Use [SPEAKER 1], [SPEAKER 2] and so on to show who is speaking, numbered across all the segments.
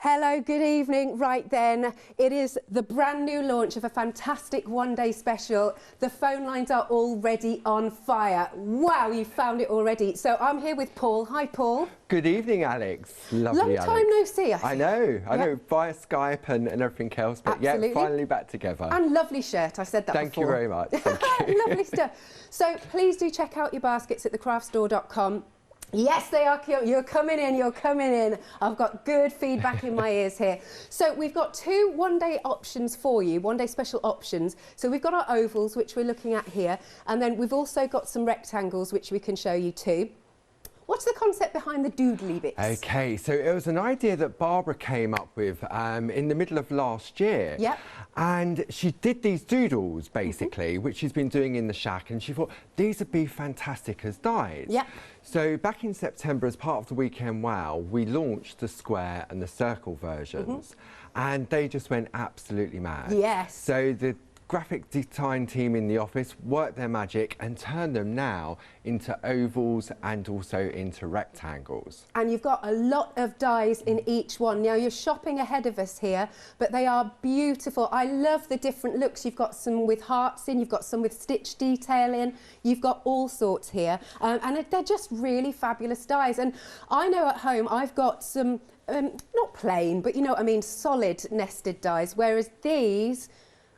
[SPEAKER 1] Hello, good evening. Right then, it is the brand new launch of a fantastic one-day special. The phone lines are already on fire. Wow, you found it already. So I'm here with Paul. Hi, Paul.
[SPEAKER 2] Good evening, Alex. Lovely,
[SPEAKER 1] Long time no see.
[SPEAKER 2] I know, via Skype and everything else, but
[SPEAKER 1] absolutely.
[SPEAKER 2] Yeah, finally back together.
[SPEAKER 1] And lovely shirt, I said that
[SPEAKER 2] Thank
[SPEAKER 1] before.
[SPEAKER 2] you very much. Thank you.
[SPEAKER 1] Lovely stuff. So please do check out your baskets at thecraftstore.com. Yes, they are cute. You're coming in, you're coming in. I've got good feedback in my ears here. So we've got two one-day options for you, one-day special options. So we've got our ovals, which we're looking at here, and then we've also got some rectangles, which we can show you too. What's the concept behind the doodly bits?
[SPEAKER 2] Okay, so it was an idea that Barbara came up with in the middle of last year.
[SPEAKER 1] Yep.
[SPEAKER 2] And she did these doodles, basically, which she's been doing in the shack, and she thought, these would be fantastic as dies.
[SPEAKER 1] Yep.
[SPEAKER 2] So back in September, as part of the Weekend Wow, we launched the square and the circle versions, and they just went absolutely mad.
[SPEAKER 1] Yes.
[SPEAKER 2] So the graphic design team in the office worked their magic and turned them now into ovals and also into rectangles. And
[SPEAKER 1] you've got a lot of dies in each one. Now you're shopping ahead of us here, but they are beautiful. I love the different looks. You've got some with hearts in, you've got some with stitch detail in, you've got all sorts here. And they're just really fabulous dies. And I know at home I've got some, not plain, but you know what I mean, solid nested dies, whereas these,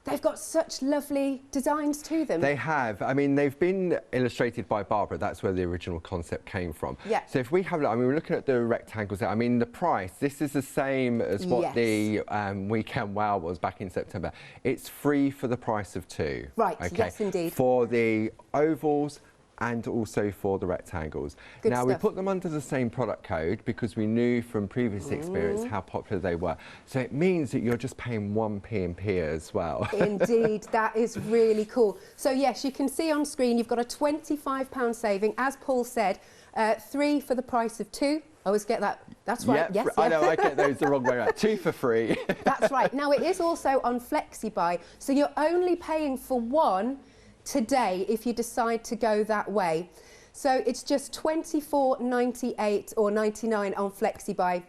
[SPEAKER 1] they've got such lovely designs to them.
[SPEAKER 2] They have. I mean, they've been illustrated by Barbara. That's where the original concept came from.
[SPEAKER 1] Yeah.
[SPEAKER 2] So if we have, I mean, we're looking at the rectangles there. I mean, the price, this is the same as what the Weekend Wow was back in September. It's free for the price of two.
[SPEAKER 1] Right,
[SPEAKER 2] okay?
[SPEAKER 1] yes, indeed.
[SPEAKER 2] For the ovals and also for the rectangles.
[SPEAKER 1] Good
[SPEAKER 2] now,
[SPEAKER 1] stuff.
[SPEAKER 2] we put them under the same product code because we knew from previous experience how popular they were. So it means that you're just paying 1p in P as well.
[SPEAKER 1] Indeed, that is really cool. So yes, you can see on screen you've got a £25 saving. As Paul said, 3 for the price of 2. I always get that. That's right.
[SPEAKER 2] Yep,
[SPEAKER 1] yes.
[SPEAKER 2] I know, I get those the wrong way around. 2 for free.
[SPEAKER 1] That's right. Now, it is also on FlexiBuy, so you're only paying for 1 today if you decide to go that way. So it's just £24.98 or £99 on FlexiBuy,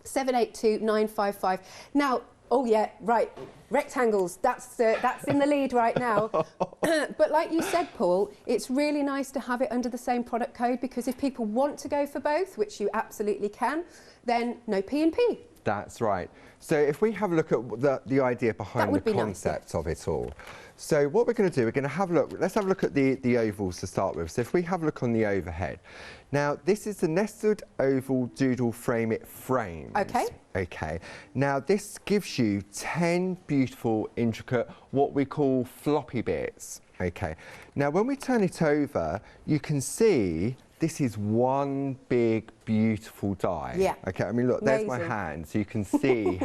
[SPEAKER 1] 782-955. Now, oh yeah, right, rectangles, that's in the lead right now. But like you said, Paul, it's really nice to have it under the same product code, because if people want to go for both, which you absolutely can, then no P&P.
[SPEAKER 2] That's right. So if we have a look at the idea behind the concept of it all. So what we're going to do, we're going to have a look, let's have a look at the ovals to start with. So if we have a look on the overhead. Now, this is the nested oval doodle frame it frames.
[SPEAKER 1] Okay.
[SPEAKER 2] Okay. Now, this gives you 10 beautiful, intricate, what we call floppy bits. Okay. Now, when we turn it over, you can see this is one big, beautiful die.
[SPEAKER 1] Yeah.
[SPEAKER 2] Okay, I mean, look, there's my hand, so you can see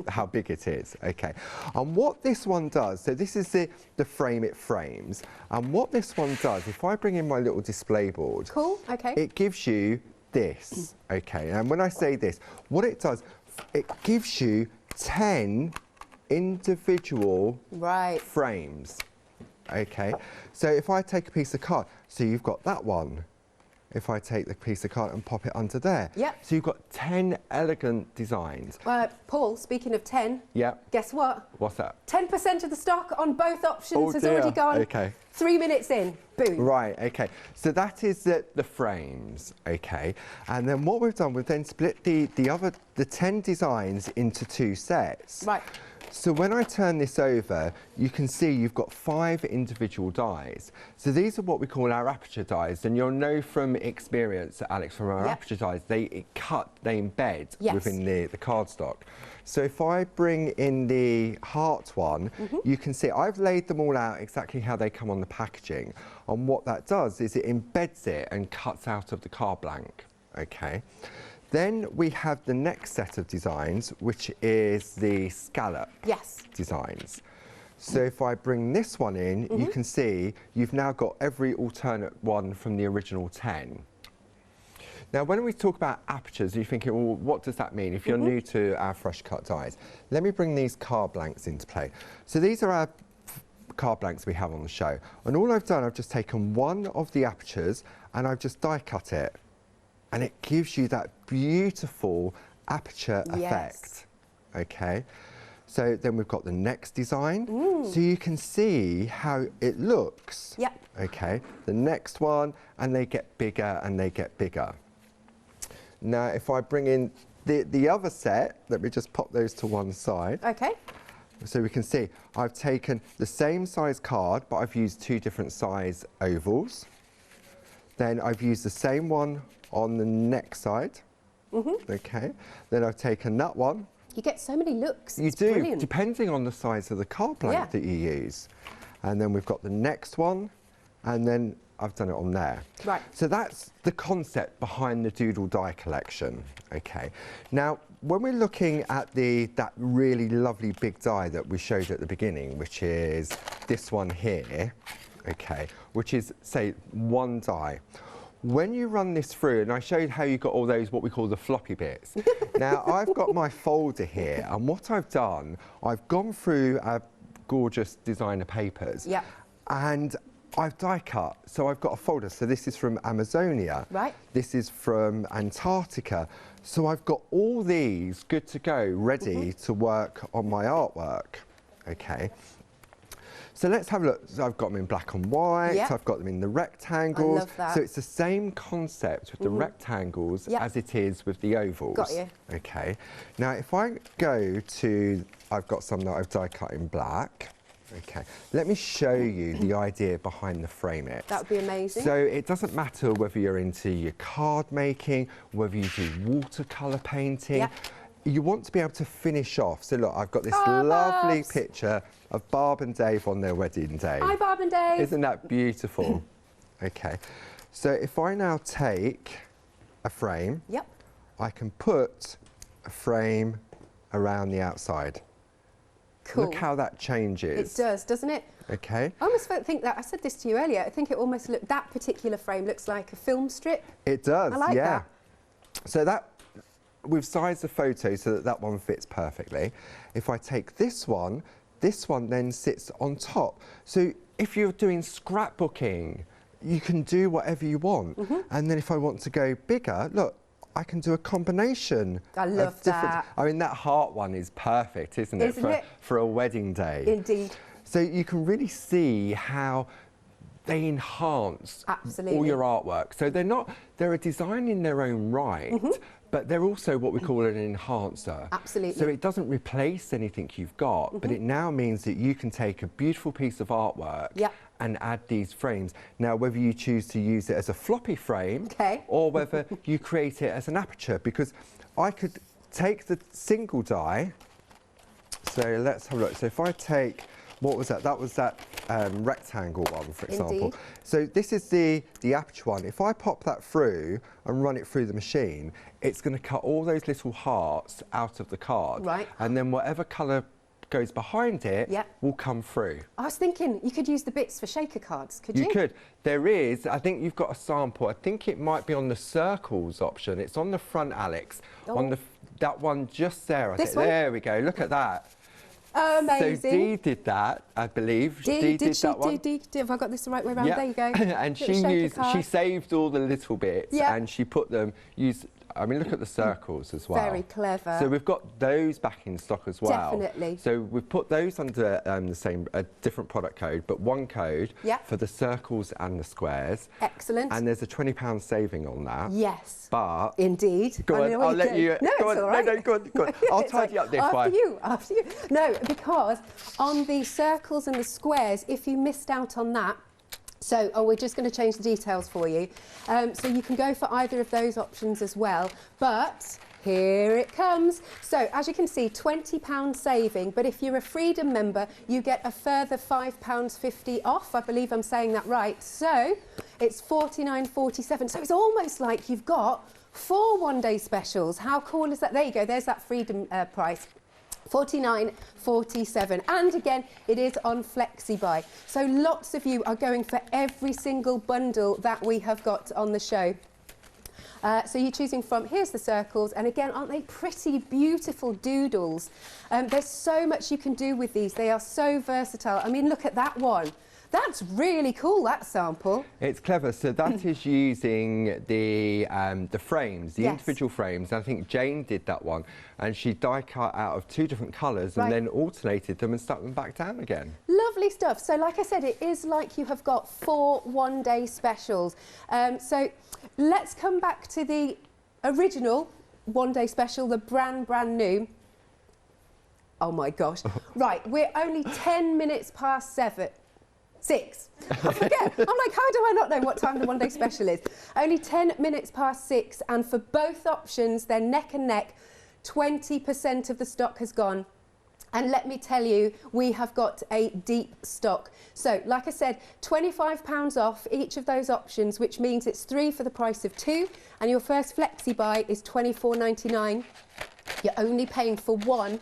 [SPEAKER 2] how big it is. Okay. And what this one does, so this is the frame it frames, and what this one does, if I bring in my little display board,
[SPEAKER 1] cool, okay,
[SPEAKER 2] it gives you this. Okay, and when I say this, what it does, it gives you 10 individual frames. Okay, so if I take a piece of card, so you've got that one. If I take the piece of card and pop it under there.
[SPEAKER 1] Yep.
[SPEAKER 2] So you've got 10 elegant designs.
[SPEAKER 1] Paul, speaking of 10,
[SPEAKER 2] yep.
[SPEAKER 1] Guess what?
[SPEAKER 2] What's that?
[SPEAKER 1] 10% of the stock on both options has already gone.
[SPEAKER 2] Okay.
[SPEAKER 1] 3 minutes in, boom.
[SPEAKER 2] Right, okay. So that is the frames, okay. And then what we've done, we've then split the 10 designs into 2 sets.
[SPEAKER 1] Right.
[SPEAKER 2] So when I turn this over, you can see you've got 5 individual dies. So these are what we call our aperture dies, and you'll know from experience, Alex, from our aperture dies, they embed within the cardstock. So if I bring in the heart one, you can see I've laid them all out exactly how they come on the packaging. And what that does is it embeds it and cuts out of the card blank, okay? Then we have the next set of designs, which is the scallop designs. So if I bring this one in, you can see you've now got every alternate one from the original 10. Now, when we talk about apertures, you're thinking, well, what does that mean? If you're new to our fresh cut dies, let me bring these card blanks into play. So these are our card blanks we have on the show. And all I've done, I've just taken one of the apertures and I've just die cut it. And it gives you that beautiful aperture effect. Okay. So then we've got the next design. So you can see how it looks.
[SPEAKER 1] Yep.
[SPEAKER 2] Okay. The next one, and they get bigger and they get bigger. Now, if I bring in the other set, let me just pop those to one side.
[SPEAKER 1] Okay.
[SPEAKER 2] So we can see I've taken the same size card, but I've used 2 different size ovals. Then I've used the same one on the next side. Okay. Then I've taken that one.
[SPEAKER 1] You get so many looks.
[SPEAKER 2] You
[SPEAKER 1] It's
[SPEAKER 2] do,
[SPEAKER 1] brilliant.
[SPEAKER 2] depending on the size of the card plate that you use. And then we've got the next one, and then I've done it on there.
[SPEAKER 1] Right.
[SPEAKER 2] So that's the concept behind the Doodle die collection. Okay. Now, when we're looking at that really lovely big die that we showed at the beginning, which is this one here, okay, which is, say, 1 die. When you run this through, and I showed how you got all those, what we call the floppy bits. Now, I've got my folder here, and what I've done, I've gone through our gorgeous designer papers.
[SPEAKER 1] Yep.
[SPEAKER 2] And I've die cut. So I've got a folder. So this is from Amazonia.
[SPEAKER 1] Right.
[SPEAKER 2] This is from Antarctica. So I've got all these good to go, ready to work on my artwork. Okay. So let's have a look. So I've got them in black and white.
[SPEAKER 1] Yep.
[SPEAKER 2] I've got them in the rectangles.
[SPEAKER 1] I love that.
[SPEAKER 2] So it's the same concept with the rectangles
[SPEAKER 1] Yep.
[SPEAKER 2] as it is with the ovals.
[SPEAKER 1] Got you.
[SPEAKER 2] Okay. Now, if I go to, I've got some that I've die cut in black. Okay. Let me show you the idea behind the frame it.
[SPEAKER 1] That would be amazing.
[SPEAKER 2] So it doesn't matter whether you're into your card making, whether you do watercolour painting.
[SPEAKER 1] Yep.
[SPEAKER 2] You want to be able to finish off. So look, I've got this
[SPEAKER 1] Oh,
[SPEAKER 2] lovely
[SPEAKER 1] Babs.
[SPEAKER 2] picture of Barb and Dave on their wedding day.
[SPEAKER 1] Hi, Barb and Dave.
[SPEAKER 2] Isn't that beautiful? Okay. So if I now take a frame,
[SPEAKER 1] Yep.
[SPEAKER 2] I can put a frame around the outside.
[SPEAKER 1] Cool.
[SPEAKER 2] Look how that changes.
[SPEAKER 1] It does, doesn't it?
[SPEAKER 2] Okay.
[SPEAKER 1] I almost think that, I said this to you earlier, I think it almost that particular frame looks like a film strip.
[SPEAKER 2] It does,
[SPEAKER 1] I like
[SPEAKER 2] yeah.
[SPEAKER 1] that.
[SPEAKER 2] So that, we've sized the photo so that that one fits perfectly. If I take this one then sits on top. So if you're doing scrapbooking, you can do whatever you want. And then if I want to go bigger, look, I can do a combination.
[SPEAKER 1] I love that.
[SPEAKER 2] I mean, that heart one is perfect, isn't it?
[SPEAKER 1] Isn't it?
[SPEAKER 2] For a wedding day.
[SPEAKER 1] Indeed.
[SPEAKER 2] So you can really see how they enhance
[SPEAKER 1] Absolutely.
[SPEAKER 2] all your artwork. So they're a design in their own right, but they're also what we call an enhancer.
[SPEAKER 1] Absolutely.
[SPEAKER 2] So it doesn't replace anything you've got, but it now means that you can take a beautiful piece of artwork and add these frames. Now, whether you choose to use it as a floppy frame or whether you create it as an aperture, because I could take the single die. So let's have a look. So if I take, what was that? That was that rectangle one, for example.
[SPEAKER 1] Indeed.
[SPEAKER 2] So this is the aperture one. If I pop that through and run it through the machine, it's going to cut all those little hearts out of the card.
[SPEAKER 1] Right.
[SPEAKER 2] And then whatever colour goes behind it will come through.
[SPEAKER 1] I was thinking you could use the bits for shaker cards, could you?
[SPEAKER 2] You could. There is, I think you've got a sample. I think it might be on the circles option. It's on the front, Alex. On that one just there. I think.
[SPEAKER 1] one?
[SPEAKER 2] There we go. Look at that.
[SPEAKER 1] Amazing.
[SPEAKER 2] So Dee did that, I believe.
[SPEAKER 1] Dee
[SPEAKER 2] did that one.
[SPEAKER 1] Have I got this the right way around?
[SPEAKER 2] Yeah.
[SPEAKER 1] There you go.
[SPEAKER 2] And she saved all the little bits and she put them, I mean, look at the circles as well.
[SPEAKER 1] Very clever.
[SPEAKER 2] So we've got those back in stock as well.
[SPEAKER 1] Definitely.
[SPEAKER 2] So we've put those under the same, a different product code, but one code for the circles and the squares.
[SPEAKER 1] Excellent.
[SPEAKER 2] And there's a £20 saving on that.
[SPEAKER 1] Yes.
[SPEAKER 2] But
[SPEAKER 1] indeed.
[SPEAKER 2] go on, I'll let you.
[SPEAKER 1] No,
[SPEAKER 2] go
[SPEAKER 1] it's
[SPEAKER 2] on,
[SPEAKER 1] all right.
[SPEAKER 2] No, go on. I'll tidy up this one.
[SPEAKER 1] After you. No, because on the circles and the squares, if you missed out on that, so, we're just going to change the details for you. So you can go for either of those options as well. But here it comes. So as you can see, £20 saving. But if you're a Freedom member, you get a further £5.50 off. I believe I'm saying that right. So it's $49.47. So it's almost like you've got 4 one-day specials. How cool is that? There you go. There's that Freedom price. $49.47, and again it is on FlexiBuy, so lots of you are going for every single bundle that we have got on the show. So you're choosing from, here's the circles, and again, aren't they pretty beautiful doodles? There's so much you can do with these. They are so versatile. I mean, look at that one. That's really cool, that sample.
[SPEAKER 2] It's clever. So that is using the frames, the
[SPEAKER 1] Yes.
[SPEAKER 2] individual frames. I think Jane did that one, and she die cut out of 2 different colours and
[SPEAKER 1] Right.
[SPEAKER 2] then alternated them and stuck them back down again.
[SPEAKER 1] Lovely stuff. So like I said, it is like you have got 4 one-day specials. So let's come back to the original one-day special, the brand new. Oh my gosh. Right, we're only 10 minutes past 6. I forget. I'm like, how do I not know what time the one-day special is? Only 10 minutes past 6, and for both options, they're neck and neck. 20% of the stock has gone. And let me tell you, we have got a deep stock. So, like I said, £25 off each of those options, which means it's 3 for the price of 2, and your first flexi buy is £24.99. You're only paying for 1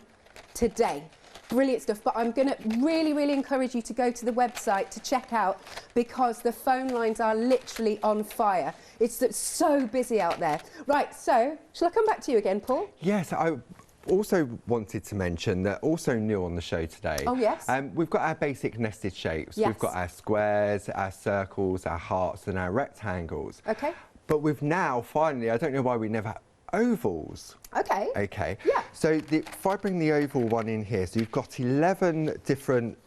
[SPEAKER 1] today. Brilliant stuff, but I'm going to really encourage you to go to the website to check out, because the phone lines are literally on fire. It's so busy out there. Right, so shall I come back to you again, Paul?
[SPEAKER 2] Yes, I also wanted to mention that also new on the show today.
[SPEAKER 1] Oh, yes.
[SPEAKER 2] We've got our basic nested shapes.
[SPEAKER 1] Yes.
[SPEAKER 2] We've got our squares, our circles, our hearts and our rectangles.
[SPEAKER 1] Okay.
[SPEAKER 2] But we've now, finally, I don't know why we never had ovals.
[SPEAKER 1] Okay.
[SPEAKER 2] Okay.
[SPEAKER 1] Yeah.
[SPEAKER 2] So if I bring the oval one in here, so you've got 11 different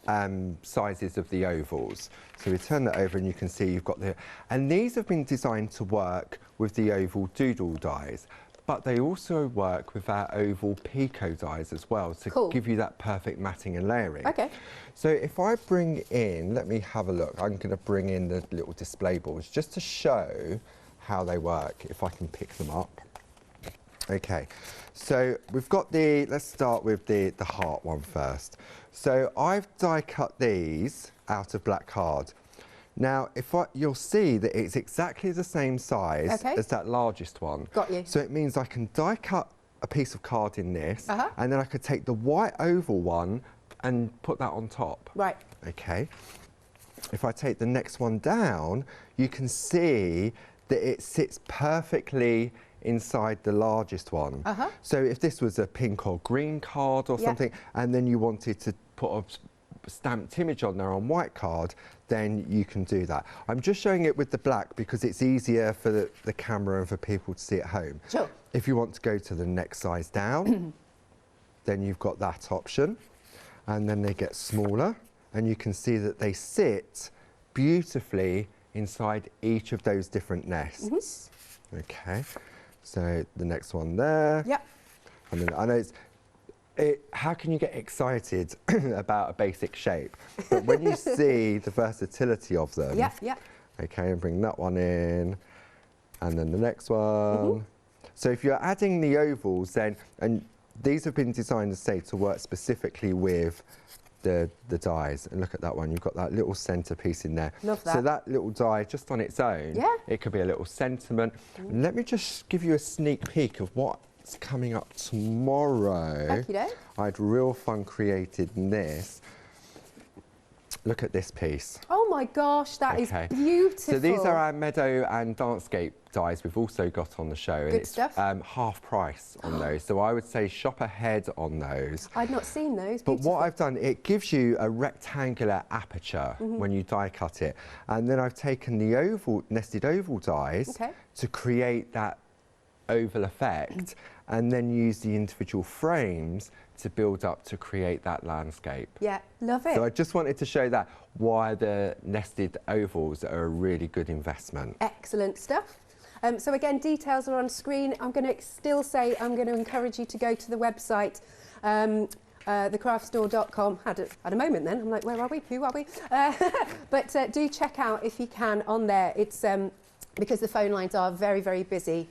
[SPEAKER 2] sizes of the ovals. So we turn that over and you can see you've got and these have been designed to work with the oval Doodle dies, but they also work with our oval Pico dies as well to give you that perfect matting and layering.
[SPEAKER 1] Okay.
[SPEAKER 2] So if I bring in, let me have a look. I'm going to bring in the little display boards just to show how they work, if I can pick them up. Okay, so we've got let's start with the heart one first. So I've die cut these out of black card. Now, you'll see that it's exactly the same size as that largest one.
[SPEAKER 1] Got you.
[SPEAKER 2] So it means I can die cut a piece of card in this, and then I could take the white oval one and put that on top.
[SPEAKER 1] Right.
[SPEAKER 2] Okay. If I take the next one down, you can see that it sits perfectly inside the largest one. So if this was a pink or green card or something, and then you wanted to put a stamped image on there on white card, then you can do that. I'm just showing it with the black because it's easier for the camera and for people to see at home.
[SPEAKER 1] Sure.
[SPEAKER 2] If you want to go to the next size down, then you've got that option, and then they get smaller, and you can see that they sit beautifully inside each of those different nests. Okay. So the next one there.
[SPEAKER 1] Yep.
[SPEAKER 2] And then I know how can you get excited about a basic shape? But when you see the versatility of them.
[SPEAKER 1] Yeah, yeah.
[SPEAKER 2] Okay, and bring that one in. And then the next one. So if you're adding the ovals then, and these have been designed, to say, to work specifically with the dies. And look at that one, you've got that little centerpiece in there.
[SPEAKER 1] Love that.
[SPEAKER 2] So that little die just on its own, it could be a little sentiment. Let me just give you a sneak peek of what's coming up tomorrow. I'd real fun creating this. Look at this piece.
[SPEAKER 1] Oh my gosh, that is beautiful.
[SPEAKER 2] So these are our meadow and landscape dies we've also got on the show. And it's half price on those. So I would say shop ahead on those.
[SPEAKER 1] I'd not seen those.
[SPEAKER 2] But what I've done, it gives you a rectangular aperture when you die cut it. And then I've taken the nested oval dies to create that oval effect, and then use the individual frames to build up to create that landscape.
[SPEAKER 1] Yeah, love it.
[SPEAKER 2] So I just wanted to show that why the nested ovals are a really good investment.
[SPEAKER 1] Excellent stuff. So again, details are on screen. I'm going to still say I'm going to encourage you to go to the website, thecraftstore.com. Had a moment then. I'm like, where are we? Who are we? But do check out if you can on there. It's because the phone lines are very busy.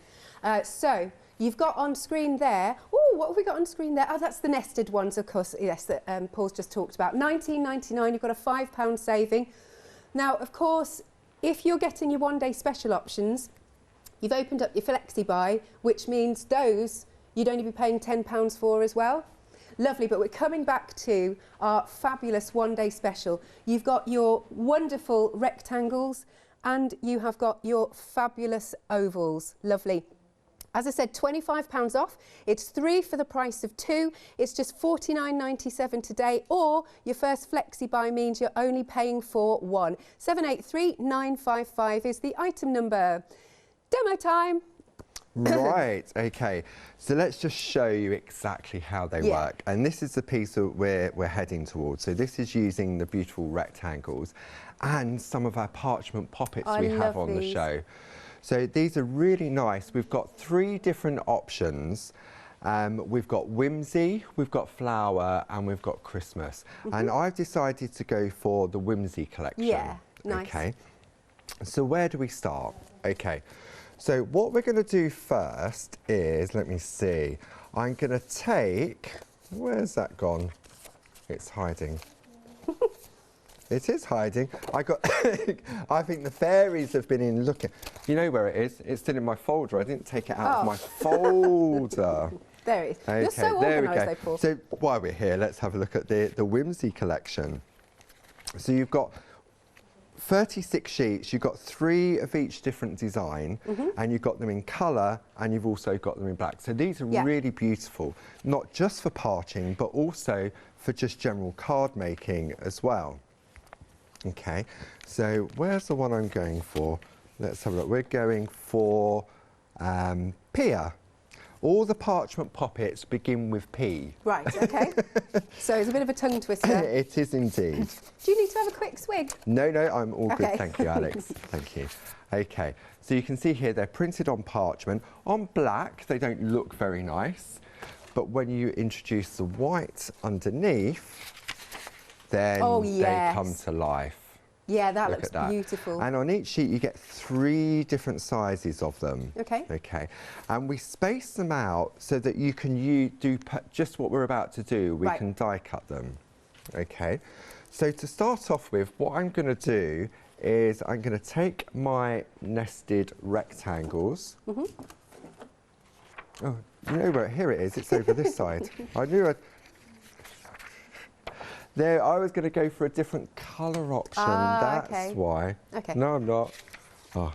[SPEAKER 1] So you've got on screen there. Oh, what have we got on screen there? Oh, that's the nested ones, of course. Yes, that Paul's just talked about. £19.99. You've got a £5 saving. Now, of course, if you're getting your one-day special options, you've opened up your flexi buy, which means those you'd only be paying £10 for as well. Lovely, but we're coming back to our fabulous one-day special. You've got your wonderful rectangles and you have got your fabulous ovals. Lovely. As I said, £25 off. It's 3 for the price of 2. It's just £49.97 today, or your first flexi buy means you're only paying for 1. 783955 is the item number. Demo time.
[SPEAKER 2] Right, okay. So let's just show you exactly how they work. And this is the piece that we're heading towards. So this is using the beautiful rectangles and some of our parchment poppets we have on the show. So these are really nice. We've got 3 different options. We've got whimsy, we've got flower, and we've got Christmas. And I've decided to go for the whimsy collection.
[SPEAKER 1] Yeah, nice.
[SPEAKER 2] Okay. So where do we start? Okay. So what we're going to do first is, let me see, I'm going to take, where's that gone? It's hiding. It is hiding. I think the fairies have been in looking. You know where it is? It's still in my folder. I didn't take it out of my folder.
[SPEAKER 1] There it is.
[SPEAKER 2] Okay,
[SPEAKER 1] You're so organised, though, Paul.
[SPEAKER 2] So while we're here, let's have a look at the whimsy collection. So you've got 36 sheets, you've got 3 of each different design, and you've got them in colour, and you've also got them in black. So these are really beautiful, not just for parching, but also for just general card making as well. Okay, so where's the one I'm going for? Let's have a look. We're going for Pia. All the parchment poppets begin with P.
[SPEAKER 1] Right, okay. So it's a bit of a tongue twister.
[SPEAKER 2] It is indeed.
[SPEAKER 1] Do you need to have a quick swig?
[SPEAKER 2] No, I'm all good. Thank you, Alex. Thank you. Okay, so you can see here they're printed on parchment. On black, they don't look very nice, but when you introduce the white underneath, then they come to life.
[SPEAKER 1] Yeah, that looks beautiful.
[SPEAKER 2] And on each sheet you get 3 different sizes of them.
[SPEAKER 1] Okay.
[SPEAKER 2] Okay. And we space them out so that you can do just what we're about to do. We can die cut them. Okay. So to start off with, what I'm going to do is I'm going to take my nested rectangles. Oh, you know where? Here it is. It's over this side. I knew There, I was going to go for a different colour option. That's why.
[SPEAKER 1] Okay.
[SPEAKER 2] No, I'm not. Oh.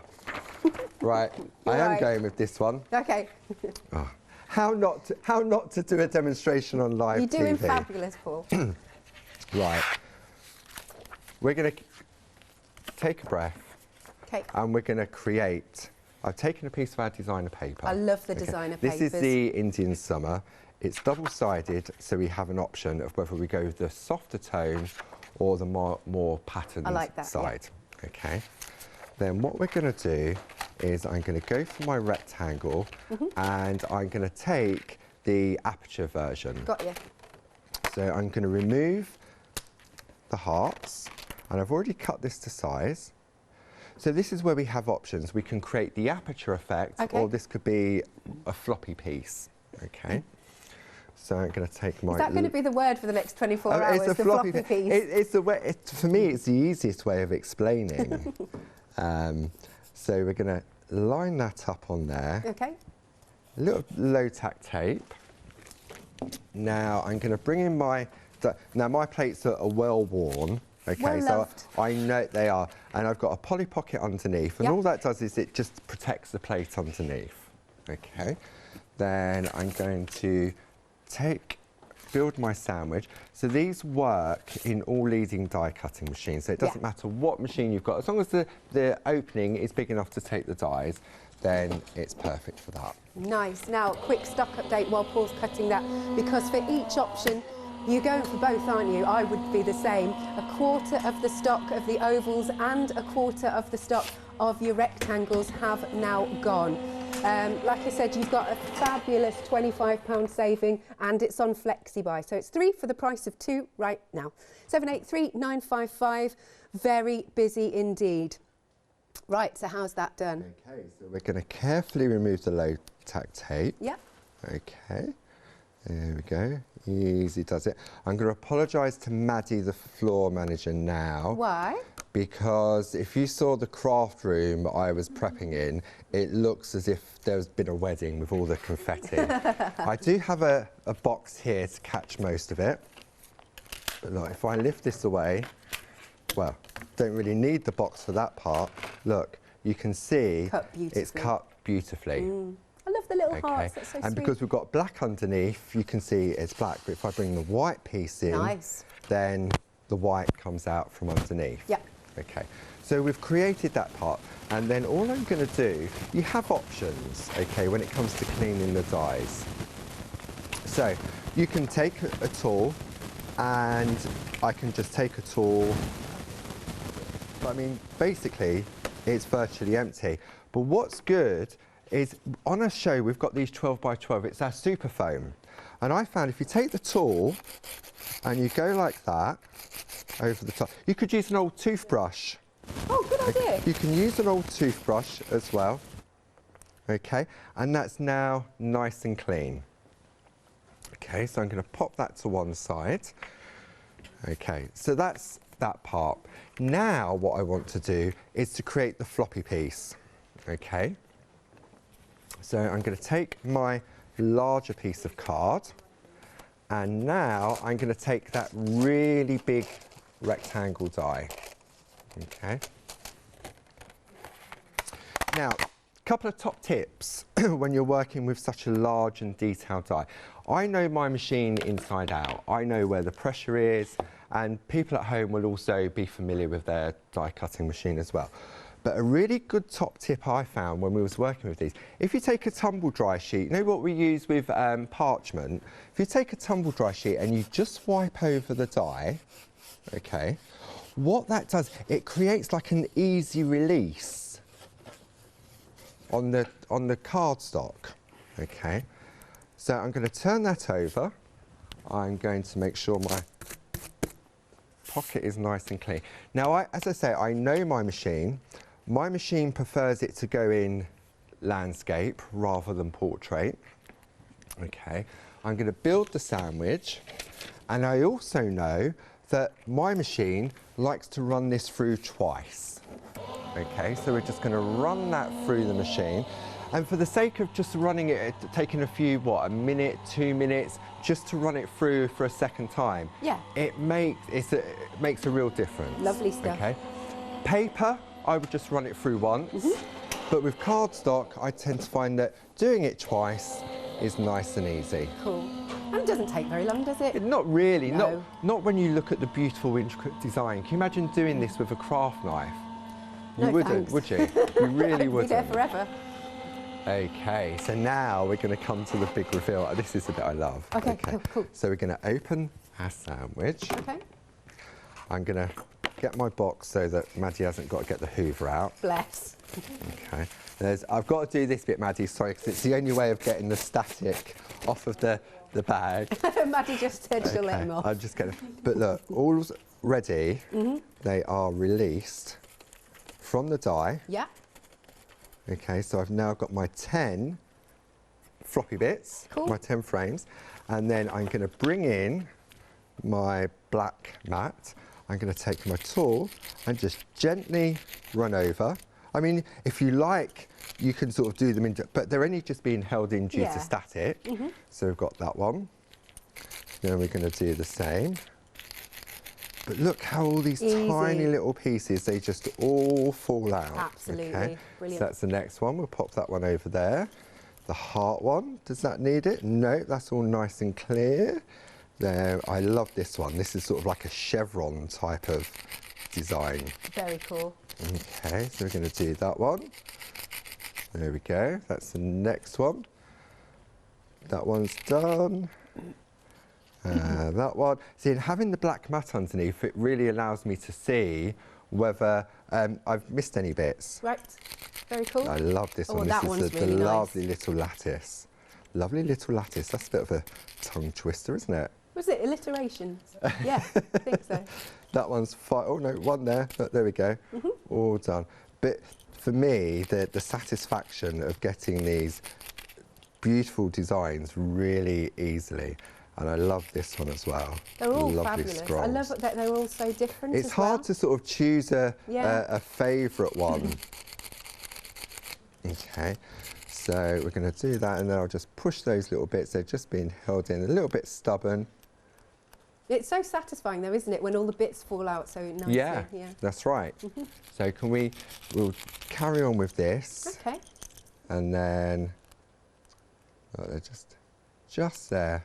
[SPEAKER 2] Right. I am going with this one.
[SPEAKER 1] Okay.
[SPEAKER 2] Oh. How not to do a demonstration on live TV?
[SPEAKER 1] You're doing fabulous, Paul.
[SPEAKER 2] Right. We're going to take a breath.
[SPEAKER 1] Okay.
[SPEAKER 2] And we're going to create. I've taken a piece of our designer paper.
[SPEAKER 1] I love the designer papers.
[SPEAKER 2] This is the Indian Summer. It's double-sided, so we have an option of whether we go with the softer tone or the more patterned side. Yeah. Okay. Then what we're going to do is I'm going to go for my rectangle and I'm going to take the aperture version.
[SPEAKER 1] Got you.
[SPEAKER 2] So I'm going to remove the hearts, and I've already cut this to size. So this is where we have options. We can create the aperture effect, or this could be a floppy piece. Okay. So I'm going to take my...
[SPEAKER 1] Is that going to be the word for the next 24 hours,
[SPEAKER 2] it's a
[SPEAKER 1] the floppy piece?
[SPEAKER 2] It's the way, for me, it's the easiest way of explaining. So we're going to line that up on there.
[SPEAKER 1] Okay.
[SPEAKER 2] A little low-tack tape. Now I'm going to bring in my... Now my plates are well worn. Okay,
[SPEAKER 1] well loved.
[SPEAKER 2] So I know they are. And I've got a poly pocket underneath. And all that does is it just protects the plate underneath. Okay. Then I'm going to build my sandwich. So these work in all leading die cutting machines. So it doesn't matter what machine you've got. As long as the opening is big enough to take the dies, then it's perfect for that.
[SPEAKER 1] Nice. Now, quick stock update while Paul's cutting that, because for each option, you're going for both, aren't you? I would be the same. 1/4 of the stock of the ovals and 1/4 of the stock of your rectangles have now gone. Like I said, you've got a fabulous £25 saving, and it's on FlexiBuy. So it's 3 for the price of 2 right now. 783955. Very busy indeed. Right, so how's that done?
[SPEAKER 2] Okay, so we're going to carefully remove the low-tack tape.
[SPEAKER 1] Yeah.
[SPEAKER 2] Okay, there we go. Easy does it. I'm going to apologise to Maddie, the floor manager, now.
[SPEAKER 1] Why?
[SPEAKER 2] Because if you saw the craft room I was prepping in, it looks as if there's been a wedding with all the confetti. I do have a box here to catch most of it. But look, if I lift this away, well, don't really need the box for that part. Look, you can see it's cut beautifully.
[SPEAKER 1] I love love the little hearts, that's so
[SPEAKER 2] and
[SPEAKER 1] sweet.
[SPEAKER 2] because we've got black underneath, you can see it's black, but if I bring the white piece in,
[SPEAKER 1] nice.
[SPEAKER 2] then the white comes out from underneath.
[SPEAKER 1] Yeah.
[SPEAKER 2] Okay, so we've created that part, and then all I'm going to do, you have options, okay, when it comes to cleaning the dies. So you can take a tool, and I can just take a tool. I mean, basically, it's virtually empty. But what's good is, on a show, we've got these 12 by 12, it's our super foam. And I found if you take the tool, and you go like that, over the top. You could use an old toothbrush.
[SPEAKER 1] Oh, good idea.
[SPEAKER 2] You can use an old toothbrush as well. Okay, and that's now nice and clean. Okay, so I'm going to pop that to one side. Okay, so that's that part. Now what I want to do is to create the floppy piece. Okay, so I'm going to take my larger piece of card, and now I'm going to take that really big rectangle die. Okay. Now, a couple of top tips when you're working with such a large and detailed die. I know my machine inside out. I know where the pressure is, and people at home will also be familiar with their die cutting machine as well. But a really good top tip I found when we was working with these, if you take a tumble dry sheet, you know what we use with parchment? If you take a tumble dry sheet and you just wipe over the die, okay, what that does, it creates like an easy release on the cardstock, okay. So I'm going to turn that over. I'm going to make sure my pocket is nice and clean. Now, as I say, I know my machine. My machine prefers it to go in landscape rather than portrait. Okay, I'm going to build the sandwich, and I also know that my machine likes to run this through twice. Okay, so we're just going to run that through the machine. And for the sake of just running it, taking a few, a minute, 2 minutes, just to run it through for a second time,
[SPEAKER 1] yeah,
[SPEAKER 2] it makes a real difference.
[SPEAKER 1] Lovely stuff.
[SPEAKER 2] Okay, paper, I would just run it through once, but with cardstock, I tend to find that doing it twice is nice and easy.
[SPEAKER 1] Cool. And it doesn't take very long, does it?
[SPEAKER 2] Not really.
[SPEAKER 1] No.
[SPEAKER 2] Not when you look at the beautiful, intricate design. Can you imagine doing this with a craft knife? You
[SPEAKER 1] No,
[SPEAKER 2] wouldn't,
[SPEAKER 1] thanks.
[SPEAKER 2] would you? You really
[SPEAKER 1] I'd
[SPEAKER 2] wouldn't.
[SPEAKER 1] be there forever.
[SPEAKER 2] Okay, so now we're going to come to the big reveal. This is the bit I love.
[SPEAKER 1] Okay, cool.
[SPEAKER 2] So we're going to open our sandwich.
[SPEAKER 1] Okay.
[SPEAKER 2] I'm going to get my box so that Maddie hasn't got to get the Hoover out.
[SPEAKER 1] Bless.
[SPEAKER 2] Okay. I've got to do this bit, Maddie, sorry, because it's the only way of getting the static off of the bag.
[SPEAKER 1] Maddie just said she'll let him off.
[SPEAKER 2] I'm just going to... But look, all's ready. They are released from the die.
[SPEAKER 1] Yeah.
[SPEAKER 2] Okay, so I've now got my 10 floppy bits,
[SPEAKER 1] cool.
[SPEAKER 2] My 10 frames, and then I'm going to bring in my black mat. I'm going to take my tool and just gently run over. I mean, if you like, you can sort of do them into, but they're only just being held in due to static. So we've got that one. Then we're going to do the same. But look how all these tiny little pieces, they just all fall out.
[SPEAKER 1] Absolutely,
[SPEAKER 2] okay?
[SPEAKER 1] brilliant.
[SPEAKER 2] So that's the next one. We'll pop that one over there. The heart one, does that need it? No, that's all nice and clear. There, I love this one. This is sort of like a chevron type of design.
[SPEAKER 1] Very cool.
[SPEAKER 2] Okay, so we're going to do that one. There we go. That's the next one. That one's done. That one. See, and having the black mat underneath, it really allows me to see whether I've missed any bits.
[SPEAKER 1] Right. Very cool.
[SPEAKER 2] I love this one.
[SPEAKER 1] That
[SPEAKER 2] This
[SPEAKER 1] one's
[SPEAKER 2] is the
[SPEAKER 1] really nice.
[SPEAKER 2] lovely little lattice. Lovely little lattice. That's a bit of a tongue twister, isn't it?
[SPEAKER 1] Was it alliteration? Yeah, I think so.
[SPEAKER 2] That one's fine. Oh no, one there. But there we go. All done. But for me, the satisfaction of getting these beautiful designs really easily. And I love this one as well.
[SPEAKER 1] They're all
[SPEAKER 2] Lovely
[SPEAKER 1] fabulous.
[SPEAKER 2] scrolls.
[SPEAKER 1] I love that they're all so different.
[SPEAKER 2] It's
[SPEAKER 1] as
[SPEAKER 2] hard
[SPEAKER 1] well.
[SPEAKER 2] to sort of choose a favourite one. Okay, so we're going to do that, and then I'll just push those little bits. They're just being held in, a little bit stubborn.
[SPEAKER 1] It's so satisfying though, isn't it, when all the bits fall out so nicely?
[SPEAKER 2] Yeah, that's right. So we'll carry on with this.
[SPEAKER 1] Okay.
[SPEAKER 2] And then Oh, they're just there.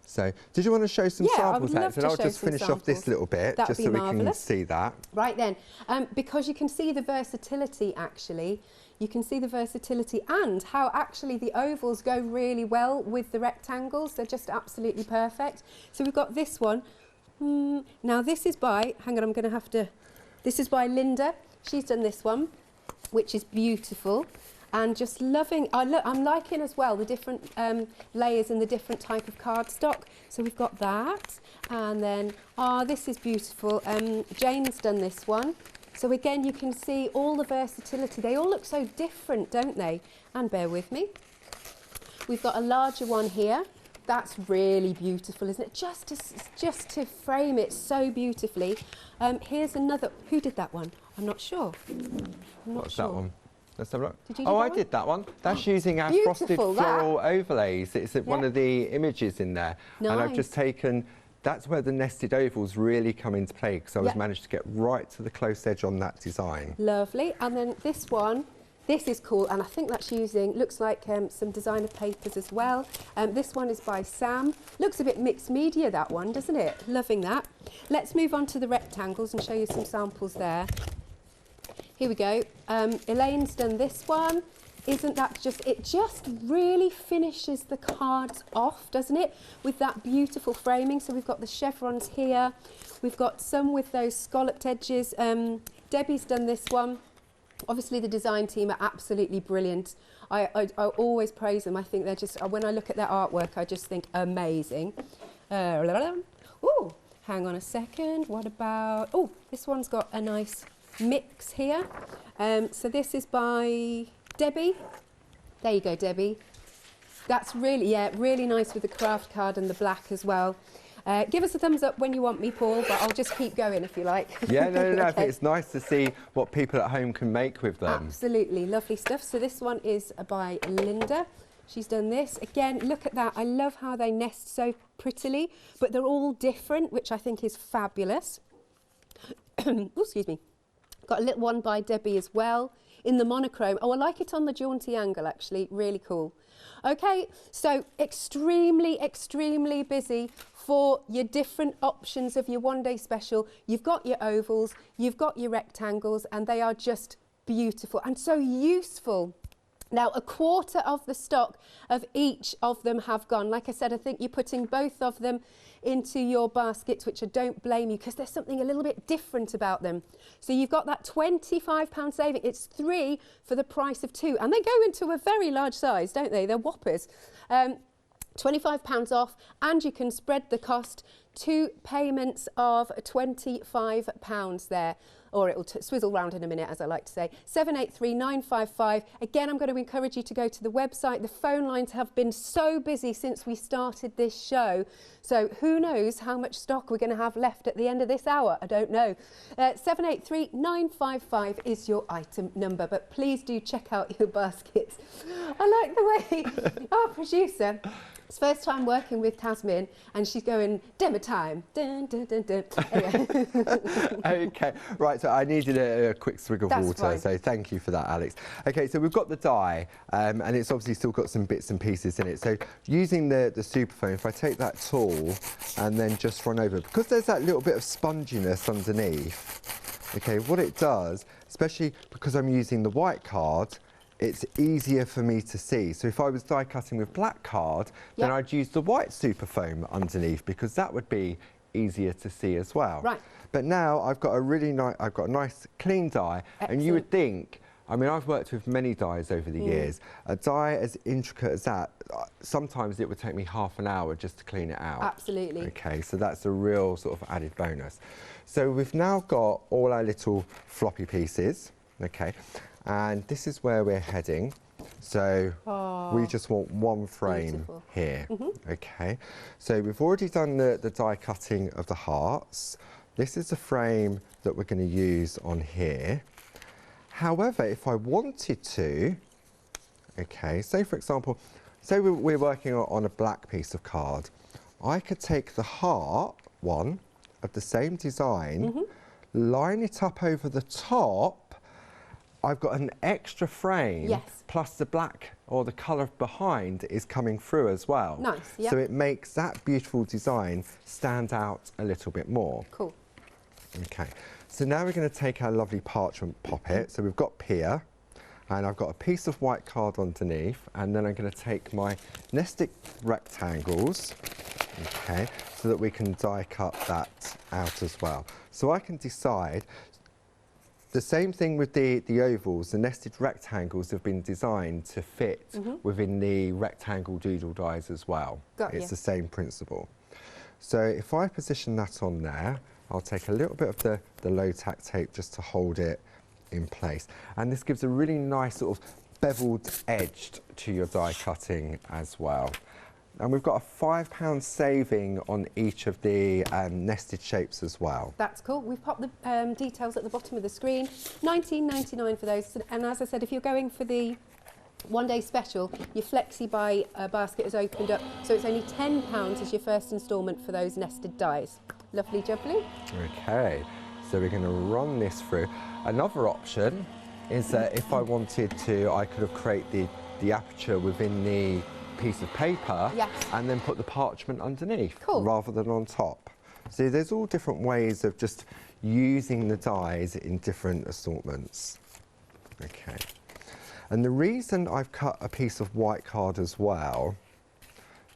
[SPEAKER 2] So, did you want to show some samples, Alex? And I'll just finish off this little bit, just so we can see that.
[SPEAKER 1] Right then, because you can see the versatility, actually. You can see the versatility and how actually the ovals go really well with the rectangles. They're just absolutely perfect. So we've got this one. Now this is by, hang on, I'm going to have to, this is by Linda. She's done this one, which is beautiful. And just loving, I'm liking as well the different layers and the different type of cardstock. So we've got that. And then, this is beautiful. Jane's done this one. So again, you can see all the versatility. They all look so different, don't they? And bear with me. We've got a larger one here. That's really beautiful, isn't it? Just to frame it so beautifully. Here's another. Who did that one? I'm not sure.
[SPEAKER 2] What's that one? Let's have a look.
[SPEAKER 1] Did you do that
[SPEAKER 2] I did that one. That's using our frosted floral overlays. It's one of the images in there.
[SPEAKER 1] Nice.
[SPEAKER 2] And I've just taken, that's where the nested ovals really come into play, because I was managed to get right to the close edge on that design.
[SPEAKER 1] Lovely. And then this one, this is cool, and I think that's using, looks like some designer papers as well. This one is by Sam. Looks a bit mixed media, that one, doesn't it? Loving that. Let's move on to the rectangles and show you some samples there. Here we go. Elaine's done this one. Isn't that just, it just really finishes the cards off, doesn't it? With that beautiful framing. So we've got the chevrons here. We've got some with those scalloped edges. Debbie's done this one. Obviously the design team are absolutely brilliant. I always praise them. I think they're just, when I look at their artwork, I just think amazing. Oh, hang on a second. What about, oh, this one's got a nice mix here. So this is by Debbie. There you go, Debbie. That's really, really nice with the craft card and the black as well. Give us a thumbs up when you want me, Paul, but I'll just keep going if you like.
[SPEAKER 2] Yeah, no,
[SPEAKER 1] Okay.
[SPEAKER 2] I think it's nice to see what people at home can make with them.
[SPEAKER 1] Absolutely, lovely stuff. So this one is by Linda. She's done this. Again, look at that. I love how they nest so prettily, but they're all different, which I think is fabulous. Oh, excuse me. Got a little one by Debbie as well in the monochrome. Oh, I like it on the jaunty angle, actually. Really cool. Okay, so extremely, extremely busy for your different options of your one-day special. You've got your ovals, you've got your rectangles, and they are just beautiful and so useful. Now, a quarter of the stock of each of them have gone. Like I said, I think you're putting both of them into your baskets, which I don't blame you, because there's something a little bit different about them. So you've got that £25 saving. It's 3 for the price of 2. And they go into a very large size, don't they? They're whoppers. £25 off, and you can spread the cost. 2 payments of £25 there. Or it will swizzle round in a minute, as I like to say. 783955. Again, I'm going to encourage you to go to the website. The phone lines have been so busy since we started this show. So who knows how much stock we're going to have left at the end of this hour? I don't know. 783955 is your item number. But please do check out your baskets. I like the way our producer... It's first time working with Tasmin, and she's going, demo time. Dun, dun, dun, dun. Anyway.
[SPEAKER 2] Okay, right, so I needed a quick swig of water,
[SPEAKER 1] fine.
[SPEAKER 2] so thank you for that, Alex. Okay, so we've got the die, and it's obviously still got some bits and pieces in it. So using the superfoam, if I take that tool and then just run over, because there's that little bit of sponginess underneath, okay, what it does, especially because I'm using the white card, it's easier for me to see. So if I was die cutting with black card, then I'd use the white superfoam underneath, because that would be easier to see as well.
[SPEAKER 1] Right.
[SPEAKER 2] But now I've got a really nice, I've got a nice clean die. Excellent. And you would think, I mean, I've worked with many dies over the years. A die as intricate as that, sometimes it would take me half an hour just to clean it out.
[SPEAKER 1] Absolutely.
[SPEAKER 2] Okay, so that's a real sort of added bonus. So we've now got all our little floppy pieces, okay? And this is where we're heading. So we just want one frame here, okay? So we've already done the die cutting of the hearts. This is the frame that we're going to use on here. However, if I wanted to, okay, say for example, say we're working on a black piece of card. I could take the heart one of the same design, line it up over the top. I've got an extra frame,
[SPEAKER 1] Yes.
[SPEAKER 2] plus the black or the colour behind is coming through as well.
[SPEAKER 1] Nice, yeah.
[SPEAKER 2] So it makes that beautiful design stand out a little bit more.
[SPEAKER 1] Cool.
[SPEAKER 2] Okay, so now we're going to take our lovely parchment poppet. So we've got Pia, and I've got a piece of white card underneath, and then I'm going to take my nested rectangles, okay, so that we can die cut that out as well. So I can decide, the same thing with the ovals, the nested rectangles have been designed to fit within the rectangle doodle dies as well. It's the same principle. So if I position that on there, I'll take a little bit of the low tack tape just to hold it in place. And this gives a really nice sort of beveled edge to your die cutting as well. And we've got a £5 saving on each of the nested shapes as well.
[SPEAKER 1] That's cool. We've popped the details at the bottom of the screen. £19.99 for those. And as I said, if you're going for the one-day special, your Flexi Buy basket has opened up, so it's only £10 as your first instalment for those nested dies. Lovely jubbly.
[SPEAKER 2] Okay, so we're going to run this through. Another option is that if I wanted to, I could have created the aperture within the piece of paper and then put the parchment underneath rather than on top. So there's all different ways of just using the dies in different assortments. Okay. And the reason I've cut a piece of white card as well,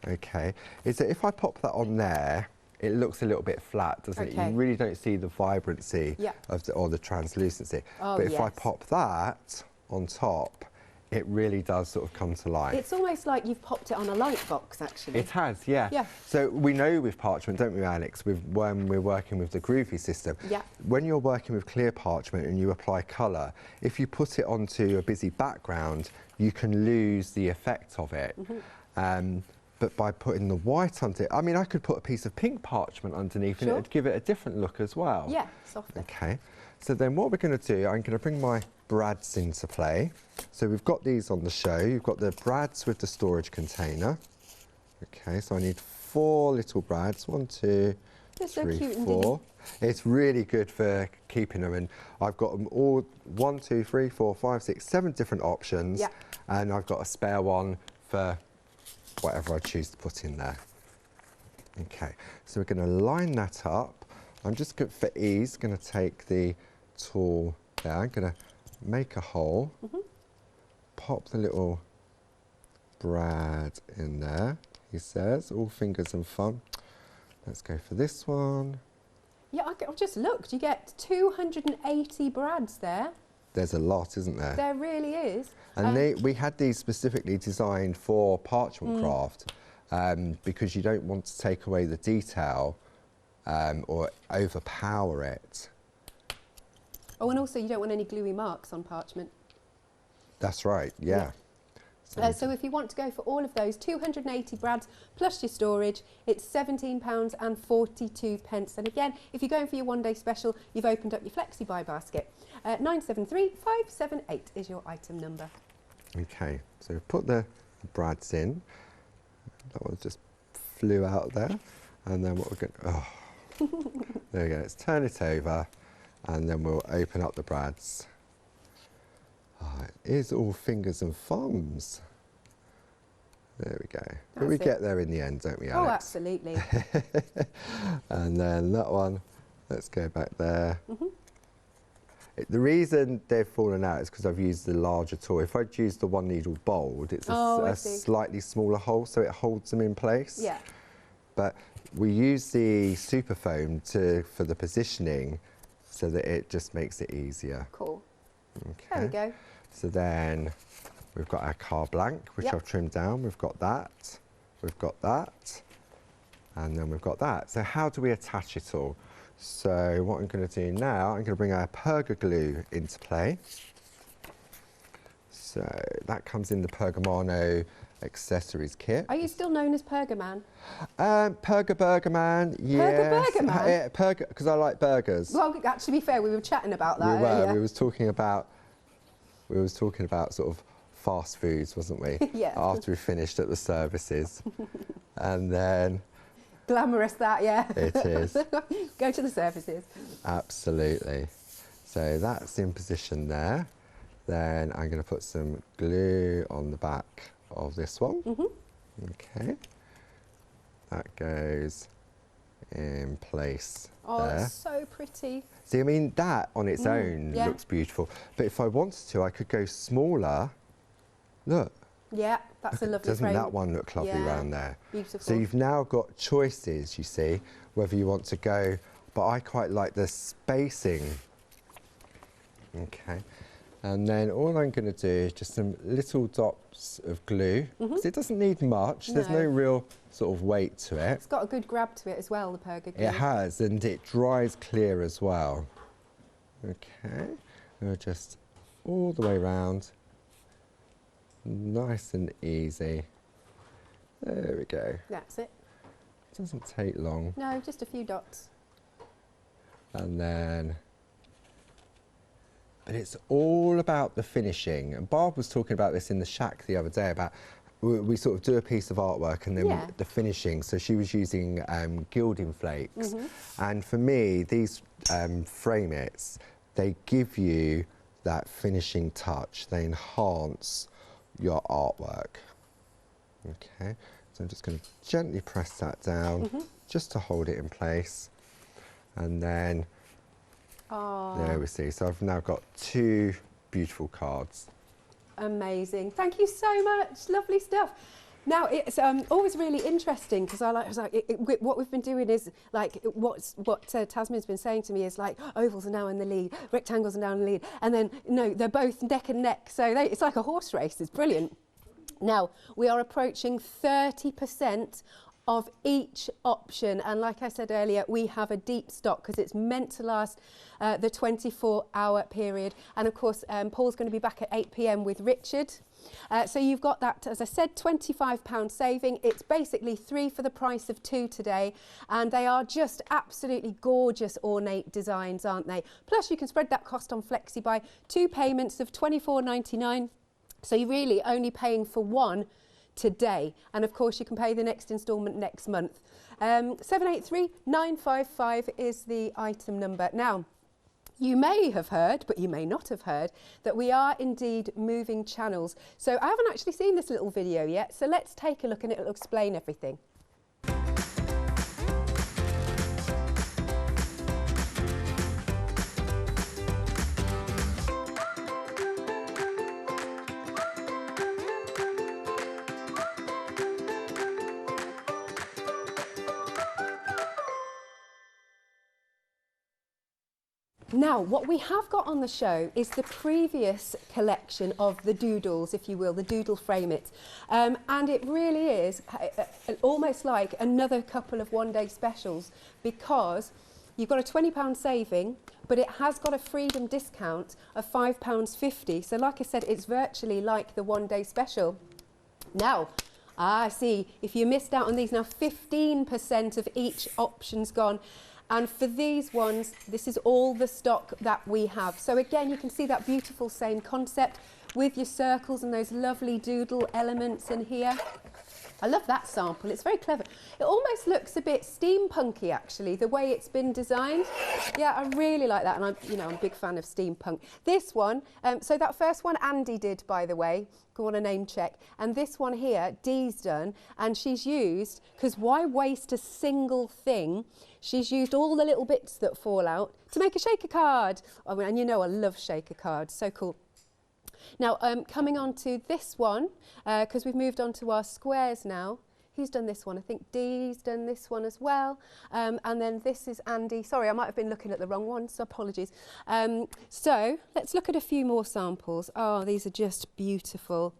[SPEAKER 2] okay, is that if I pop that on there, it looks a little bit flat, doesn't it? You really don't see the vibrancy of or the translucency. But if I pop that on top, it really does sort of come to life.
[SPEAKER 1] It's almost like you've popped it on a light box, actually.
[SPEAKER 2] It has, yeah. So we know with parchment, don't we, Alex, when we're working with the groovy system, when you're working with clear parchment and you apply colour, if you put it onto a busy background, you can lose the effect of it. But by putting the white under it, I mean, I could put a piece of pink parchment underneath and it would give it a different look as well.
[SPEAKER 1] Yeah, softer.
[SPEAKER 2] Okay, so then what we're going to do, I'm going to bring my brads into play. So we've got these on the show. You've got the brads with the storage container. Okay, so I need 4 little brads. 1, 2, 3, 4. It's really good for keeping them, and I've got them all 1, 2, 3, 4, 5, 6, 7 different options, and I've got a spare one for whatever I choose to put in there. Okay, so we're going to line that up. I'm just going, for ease, going to take the tool there. I'm going to make a hole, pop the little brad in there, he says, all fingers and thumb. Let's go for this one.
[SPEAKER 1] Yeah, I've just looked, you get 280 brads there.
[SPEAKER 2] There's a lot, isn't there?
[SPEAKER 1] There really is.
[SPEAKER 2] And we had these specifically designed for parchment craft because you don't want to take away the detail or overpower it.
[SPEAKER 1] Oh, and also you don't want any gluey marks on parchment. That's
[SPEAKER 2] right, yeah.
[SPEAKER 1] So if you want to go for all of those, 280 brads plus your storage, it's £17.42. And again, if you're going for your one-day special, you've opened up your Flexi Buy basket. 973578 is your item number.
[SPEAKER 2] Okay, so put the brads in. That one just flew out there. And then what we're going to... Oh, there we go. Let's turn it over, and then we'll open up the brads. Oh, it is all fingers and thumbs. There we go. But we get there in the end, don't we, Alex?
[SPEAKER 1] Oh, absolutely.
[SPEAKER 2] And then that one, let's go back there. The reason they've fallen out is because I've used the larger tool. If I'd used the one needle bold, it's a slightly smaller hole, so it holds them in place. Yeah. But we use the super foam for the positioning so that it just makes it easier.
[SPEAKER 1] Cool.
[SPEAKER 2] Okay.
[SPEAKER 1] There we go.
[SPEAKER 2] So then we've got our card blank, which I've trimmed down. We've got that, and then we've got that. So how do we attach it all? So what I'm going to do now, I'm going to bring our perga glue into play. So that comes in the Pergamano accessories kit.
[SPEAKER 1] Are you still known as Pergaman?
[SPEAKER 2] Perga Burger Man, yeah.
[SPEAKER 1] Perga Burger Man?
[SPEAKER 2] Yeah, Perga, because I like burgers.
[SPEAKER 1] Well, actually, to be fair, we were chatting about that earlier.
[SPEAKER 2] We was talking about sort of fast foods, wasn't we?
[SPEAKER 1] Yeah.
[SPEAKER 2] After we finished at the services. And then...
[SPEAKER 1] Glamorous that, yeah.
[SPEAKER 2] It is.
[SPEAKER 1] Go to the services.
[SPEAKER 2] Absolutely. So that's in position there. Then I'm going to put some glue on the back of this one. Okay. That goes in place there.
[SPEAKER 1] It's so pretty.
[SPEAKER 2] See, I mean, that on its own looks beautiful. But if I wanted to, I could go smaller. Look.
[SPEAKER 1] Yeah, that's a lovely
[SPEAKER 2] Doesn't
[SPEAKER 1] frame.
[SPEAKER 2] that one look lovely around there?
[SPEAKER 1] Beautiful.
[SPEAKER 2] So you've now got choices, you see, whether you want to go, but I quite like the spacing. Okay. And then all I'm going to do is just some little dots of glue. Because it doesn't need much. There's no real sort of weight to it.
[SPEAKER 1] It's got a good grab to it as well, the perga glue.
[SPEAKER 2] It has, and it dries clear as well. Okay. We'll just all the way around. Nice and easy. There we go.
[SPEAKER 1] That's it.
[SPEAKER 2] Doesn't take long.
[SPEAKER 1] No, just a few dots.
[SPEAKER 2] And then, but it's all about the finishing. And Barb was talking about this in the shack the other day about we sort of do a piece of artwork and then the finishing. So she was using gilding flakes. And for me, these frame it's, they give you that finishing touch. They enhance your artwork. Okay, so I'm just going to gently press that down just to hold it in place. And then, there we see. So I've now got 2 beautiful cards. Amazing.
[SPEAKER 1] Thank you so much. Lovely stuff. Now, it's always really interesting because what we've been doing is like what Tasman's been saying to me is like ovals are now in the lead, rectangles are now in the lead, and then no, they're both neck and neck. So it's like a horse race. It's brilliant. Now, we are approaching 30% of each option, and like I said earlier, we have a deep stock because it's meant to last the 24-hour period. And of course, Paul's going to be back at 8 p.m. with Richard. So you've got that, as I said, £25 saving. It's basically 3 for the price of 2 today, and they are just absolutely gorgeous ornate designs, aren't they? Plus, you can spread that cost on FlexiBuy. 2 payments of £24.99. So you're really only paying for 1 today, and of course you can pay the next instalment next month. 783955 is the item number. Now, you may have heard, but you may not have heard, that we are indeed moving channels. So I haven't actually seen this little video yet, so let's take a look and it'll explain everything. Now, what we have got on the show is the previous collection of the Doodles, if you will, the Doodle Frame It. And it really is almost like another couple of one-day specials because you've got a £20 saving, but it has got a freedom discount of £5.50. So like I said, it's virtually like the one-day special. Now, see, if you missed out on these, now 15% of each option's gone. And for these ones, this is all the stock that we have. So again, you can see that beautiful same concept with your circles and those lovely doodle elements in here. I love that sample, it's very clever. It almost looks a bit steampunky actually, the way it's been designed. Yeah, I really like that, and I'm a big fan of steampunk. This one, so that first one Andy did, by the way, go on a name check, and this one here, Dee's done, and she's used, because why waste a single thing? She's used all the little bits that fall out to make a shaker card. I mean, and you know I love shaker cards, so cool. Now, coming on to this one, because we've moved on to our squares now. Who's done this one? I think Dee's done this one as well. And then this is Andy. Sorry, I might have been looking at the wrong one, so apologies. So let's look at a few more samples. Oh, these are just beautiful.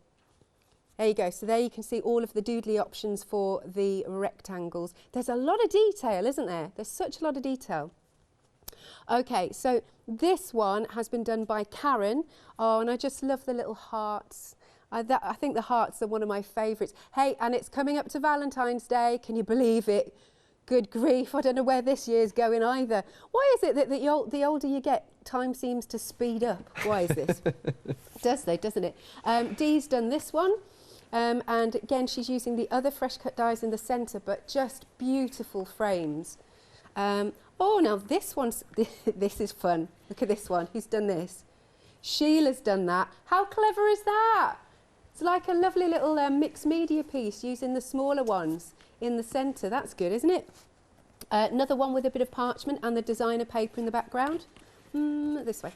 [SPEAKER 1] There you go. So there you can see all of the doodly options for the rectangles. There's a lot of detail, isn't there? There's such a lot of detail. Okay, so this one has been done by Karen. Oh, and I just love the little hearts. I think the hearts are one of my favourites. Hey, and it's coming up to Valentine's Day. Can you believe it? Good grief, I don't know where this year's going either. Why is it that the older you get, time seems to speed up? Why is this? Does they, doesn't it? Dee's done this one. And again, she's using the other fresh cut dies in the centre, but just beautiful frames. Oh, now this one's, this is fun. Look at this one. Who's done this? Sheila's done that. How clever is that? It's like a lovely little mixed media piece using the smaller ones in the centre. That's good, isn't it? Another one with a bit of parchment and the designer paper in the background. This way.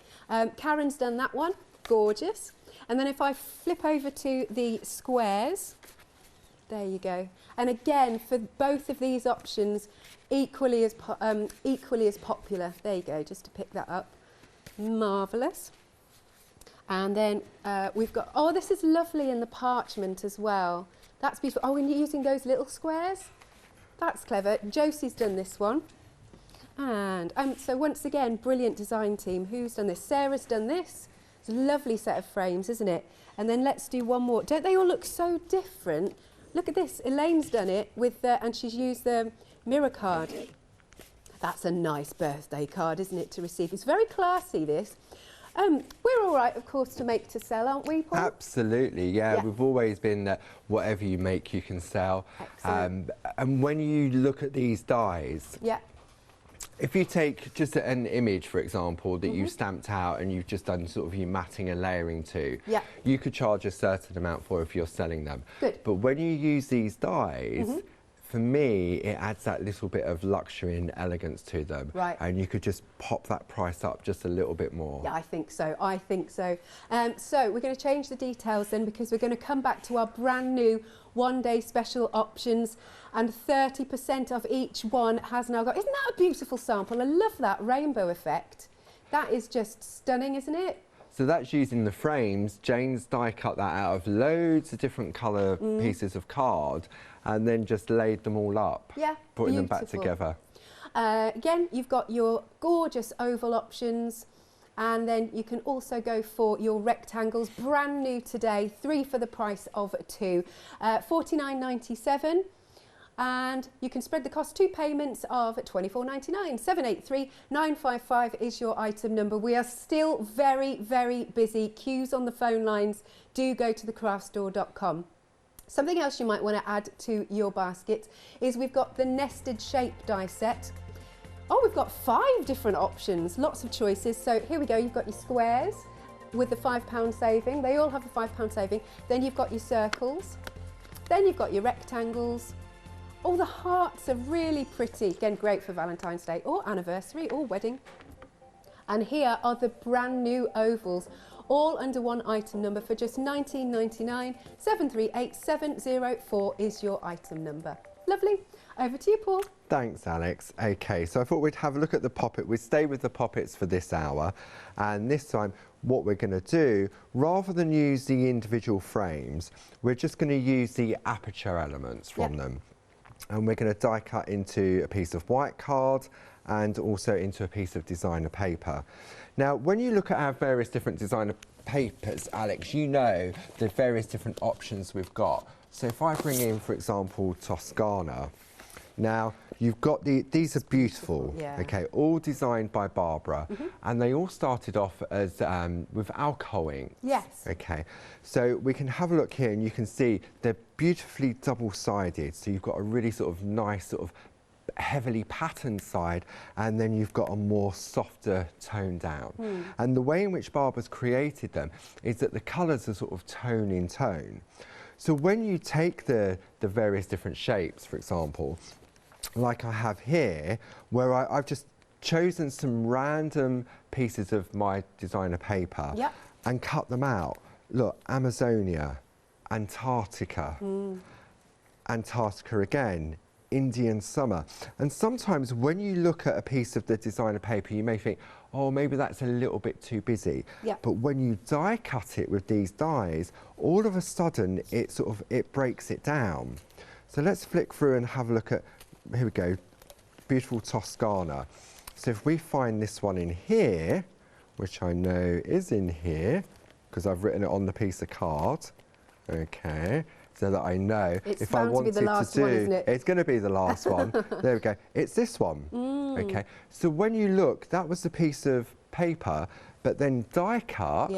[SPEAKER 1] Karen's done that one. Gorgeous. And then if I flip over to the squares, there you go. And again, for both of these options, equally as popular. There you go, just to pick that up. Marvellous. And then we've got, oh, this is lovely in the parchment as well. That's beautiful. Oh, and you're using those little squares? That's clever. Josie's done this one. And so once again, brilliant design team. Who's done this? Sarah's done this. It's a lovely set of frames, isn't it? And then let's do one more. Don't they all look so different? Look at this. Elaine's done it with and she's used the mirror card. That's a nice birthday card, isn't it, to receive? It's very classy, this. We're all right, of course, to make to sell, aren't we, Paul?
[SPEAKER 2] Absolutely, yeah. We've always been that whatever you make, you can sell. And when you look at these dies, if you take just an image, for example, that you've stamped out and you've just done sort of your matting and layering to, you could charge a certain amount for if you're selling them.
[SPEAKER 1] Good.
[SPEAKER 2] But when you use these dies, for me, it adds that little bit of luxury and elegance to them.
[SPEAKER 1] Right.
[SPEAKER 2] And you could just pop that price up just a little bit more.
[SPEAKER 1] Yeah, I think so. I think so. So we're going to change the details then, because we're going to come back to our brand new one-day special options, and 30% of each one has now got... Isn't that a beautiful sample? I love that rainbow effect. That is just stunning, isn't it?
[SPEAKER 2] So that's using the frames. Jane's die cut that out of loads of different colour pieces of card, and then just laid them all up, putting them back together.
[SPEAKER 1] Again, you've got your gorgeous oval options, and then you can also go for your rectangles, brand new today, 3 for the price of 2, $49.97. And you can spread the cost, 2 payments of $24.99. 783-955 is your item number. We are still very, very busy. Queues on the phone lines. Do go to thecraftstore.com. Something else you might want to add to your basket is we've got the nested shape die set. Oh, we've got 5 different options, lots of choices. So here we go, you've got your squares with the £5 saving. They all have a £5 saving. Then you've got your circles. Then you've got your rectangles. Oh, the hearts are really pretty. Again, great for Valentine's Day or anniversary or wedding. And here are the brand new ovals, all under one item number for just $19.99. 738704 is your item number. Lovely. Over to you, Paul.
[SPEAKER 2] Thanks, Alex. Okay, so I thought we'd have a look at the poppet. We'd stay with the poppets for this hour. And this time, what we're going to do, rather than use the individual frames, we're just going to use the aperture elements from them. And we're going to die cut into a piece of white card and also into a piece of designer paper. Now, when you look at our various different designer papers, Alex, you know the various different options we've got. So if I bring in, for example, Toscana, now you've got these are beautiful, okay, all designed by Barbara, and they all started off as with alcohol ink.
[SPEAKER 1] Yes.
[SPEAKER 2] Okay, so we can have a look here and you can see they're beautifully double-sided, so you've got a really sort of nice sort of heavily patterned side, and then you've got a more softer tone down. And the way in which Barbara's created them is that the colours are sort of tone in tone. So when you take the various different shapes, for example, like I have here, where I've just chosen some random pieces of my designer paper and cut them out. Look, Amazonia, Antarctica, Antarctica again, Indian summer. And sometimes when you look at a piece of the designer paper, you may think, oh, maybe that's a little bit too busy. But when you die cut it with these dies, all of a sudden it breaks it down. So let's flick through and have a look at, here we go, beautiful Toscana. So if we find this one in here, which I know is in here, because I've written it on the piece of card, okay, so that I know if I wanted to do, it's going to be the last one. There we go. It's this one. Okay. So when you look, that was the piece of paper, but then die cut.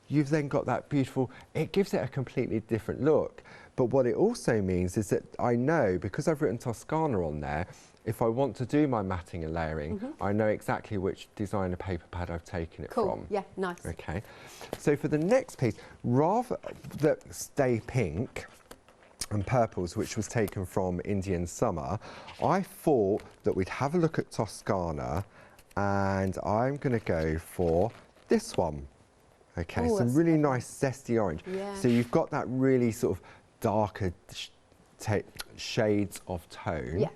[SPEAKER 2] You've then got that beautiful. It gives it a completely different look. But what it also means is that I know, because I've written Toscana on there, if I want to do my matting and layering, I know exactly which designer paper pad I've taken it
[SPEAKER 1] Cool.
[SPEAKER 2] from.
[SPEAKER 1] Yeah, nice.
[SPEAKER 2] Okay, so for the next piece, rather than stay pink and purples, which was taken from Indian Summer, I thought that we'd have a look at Toscana, and I'm going to go for this one. Okay,
[SPEAKER 1] Oh,
[SPEAKER 2] some
[SPEAKER 1] that's
[SPEAKER 2] really
[SPEAKER 1] lovely.
[SPEAKER 2] nice zesty orange.
[SPEAKER 1] Yeah.
[SPEAKER 2] So you've got that really sort of darker shades of tone,
[SPEAKER 1] Yeah.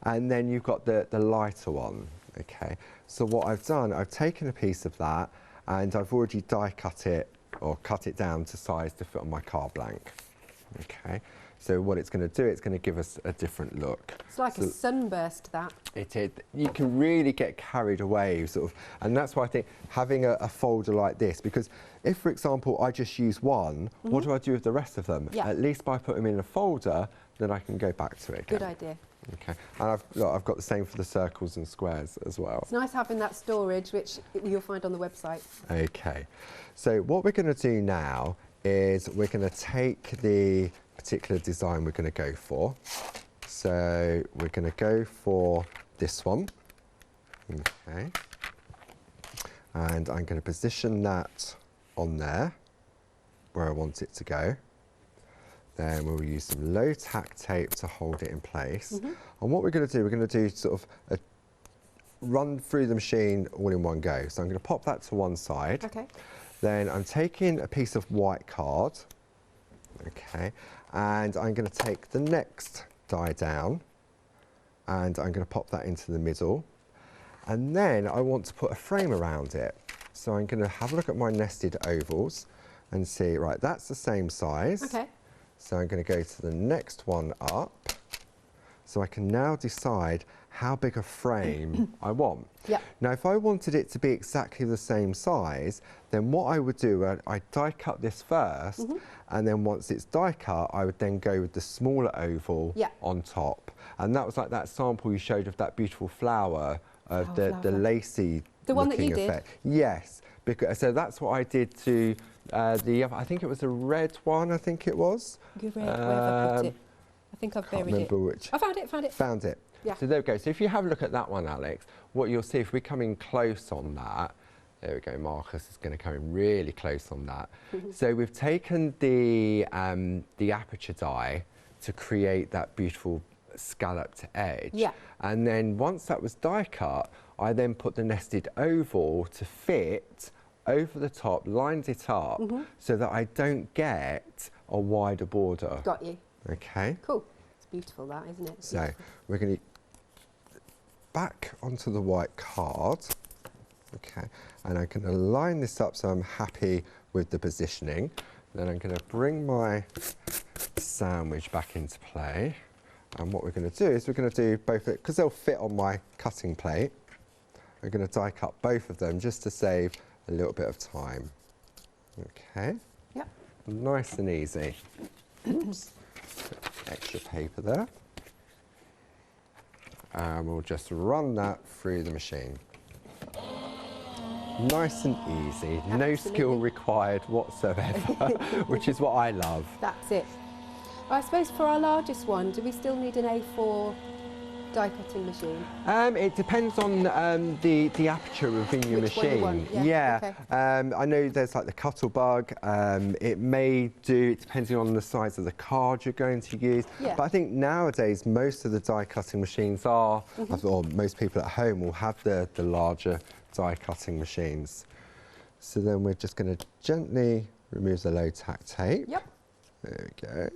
[SPEAKER 2] and then you've got the lighter one. Okay, so what I've done, I've taken a piece of that and I've already die cut it or cut it down to size to fit on my card blank. Okay, so what it's going to do, it's going to give us a different look.
[SPEAKER 1] It's like a sunburst, that.
[SPEAKER 2] It is. You can really get carried away, sort of, and that's why I think having a folder like this, because if, for example, I just use one, what do I do with the rest of them?
[SPEAKER 1] Yeah.
[SPEAKER 2] At least by putting them in a folder, then I can go back to it again.
[SPEAKER 1] Good idea.
[SPEAKER 2] Okay, and I've got the same for the circles and squares as well.
[SPEAKER 1] It's nice having that storage, which you'll find on the website.
[SPEAKER 2] Okay, so what we're going to do now is we're going to take the particular design we're going to go for. So we're going to go for this one. Okay, and I'm going to position that on there where I want it to go. Then we'll use some low tack tape to hold it in place. And what we're going to do, we're going to do sort of a run through the machine all in one go. So I'm going to pop that to one side.
[SPEAKER 1] Okay.
[SPEAKER 2] Then I'm taking a piece of white card, okay, and I'm going to take the next die down and I'm going to pop that into the middle. And then I want to put a frame around it. So I'm going to have a look at my nested ovals and see, right, that's the same size.
[SPEAKER 1] Okay.
[SPEAKER 2] So I'm going to go to the next one up. So I can now decide how big a frame I want.
[SPEAKER 1] Yep.
[SPEAKER 2] Now, if I wanted it to be exactly the same size, then what I would do, I'd die cut this first, and then once it's die cut, I would then go with the smaller oval on top. And that was like that sample you showed of that beautiful flower, of the lacy
[SPEAKER 1] The one that you
[SPEAKER 2] effect. Yes, because, so that's what I did to I think it was a red one, I think it was.
[SPEAKER 1] Good red, where have I put it? I think I've buried it.
[SPEAKER 2] Remember which.
[SPEAKER 1] I found it.
[SPEAKER 2] Found it.
[SPEAKER 1] Yeah.
[SPEAKER 2] So there we go. So if you have a look at that one, Alex, what you'll see, if we come in close on that, there we go, Marcus is going to come in really close on that. So we've taken the aperture die to create that beautiful scalloped edge.
[SPEAKER 1] Yeah.
[SPEAKER 2] And then once that was die cut, I then put the nested oval to fit over the top, lined it up so that I don't get a wider border.
[SPEAKER 1] Got you.
[SPEAKER 2] Okay.
[SPEAKER 1] Cool. It's beautiful, that, isn't it?
[SPEAKER 2] So we're going to back onto the white card. Okay, and I'm going to line this up so I'm happy with the positioning. Then I'm going to bring my sandwich back into play. And what we're going to do is we're going to do both, because they'll fit on my cutting plate, we're going to die cut both of them just to save a little bit of time. Okay.
[SPEAKER 1] Yep.
[SPEAKER 2] Nice and easy. Oops. Extra paper there. And we'll just run that through the machine. Nice and easy, no skill required whatsoever, which is what I love.
[SPEAKER 1] That's it. I suppose for our largest one, do we still need an A4 die cutting machine?
[SPEAKER 2] It depends on the aperture within your
[SPEAKER 1] Which one you
[SPEAKER 2] machine.
[SPEAKER 1] want, yeah, okay.
[SPEAKER 2] I know there's like the Cuttlebug. It may do, depending on the size of the card you're going to use.
[SPEAKER 1] Yeah.
[SPEAKER 2] But I think nowadays most of the die cutting machines are, or most people at home will have the larger die cutting machines. So then we're just going to gently remove the low tack tape.
[SPEAKER 1] Yep.
[SPEAKER 2] There we go.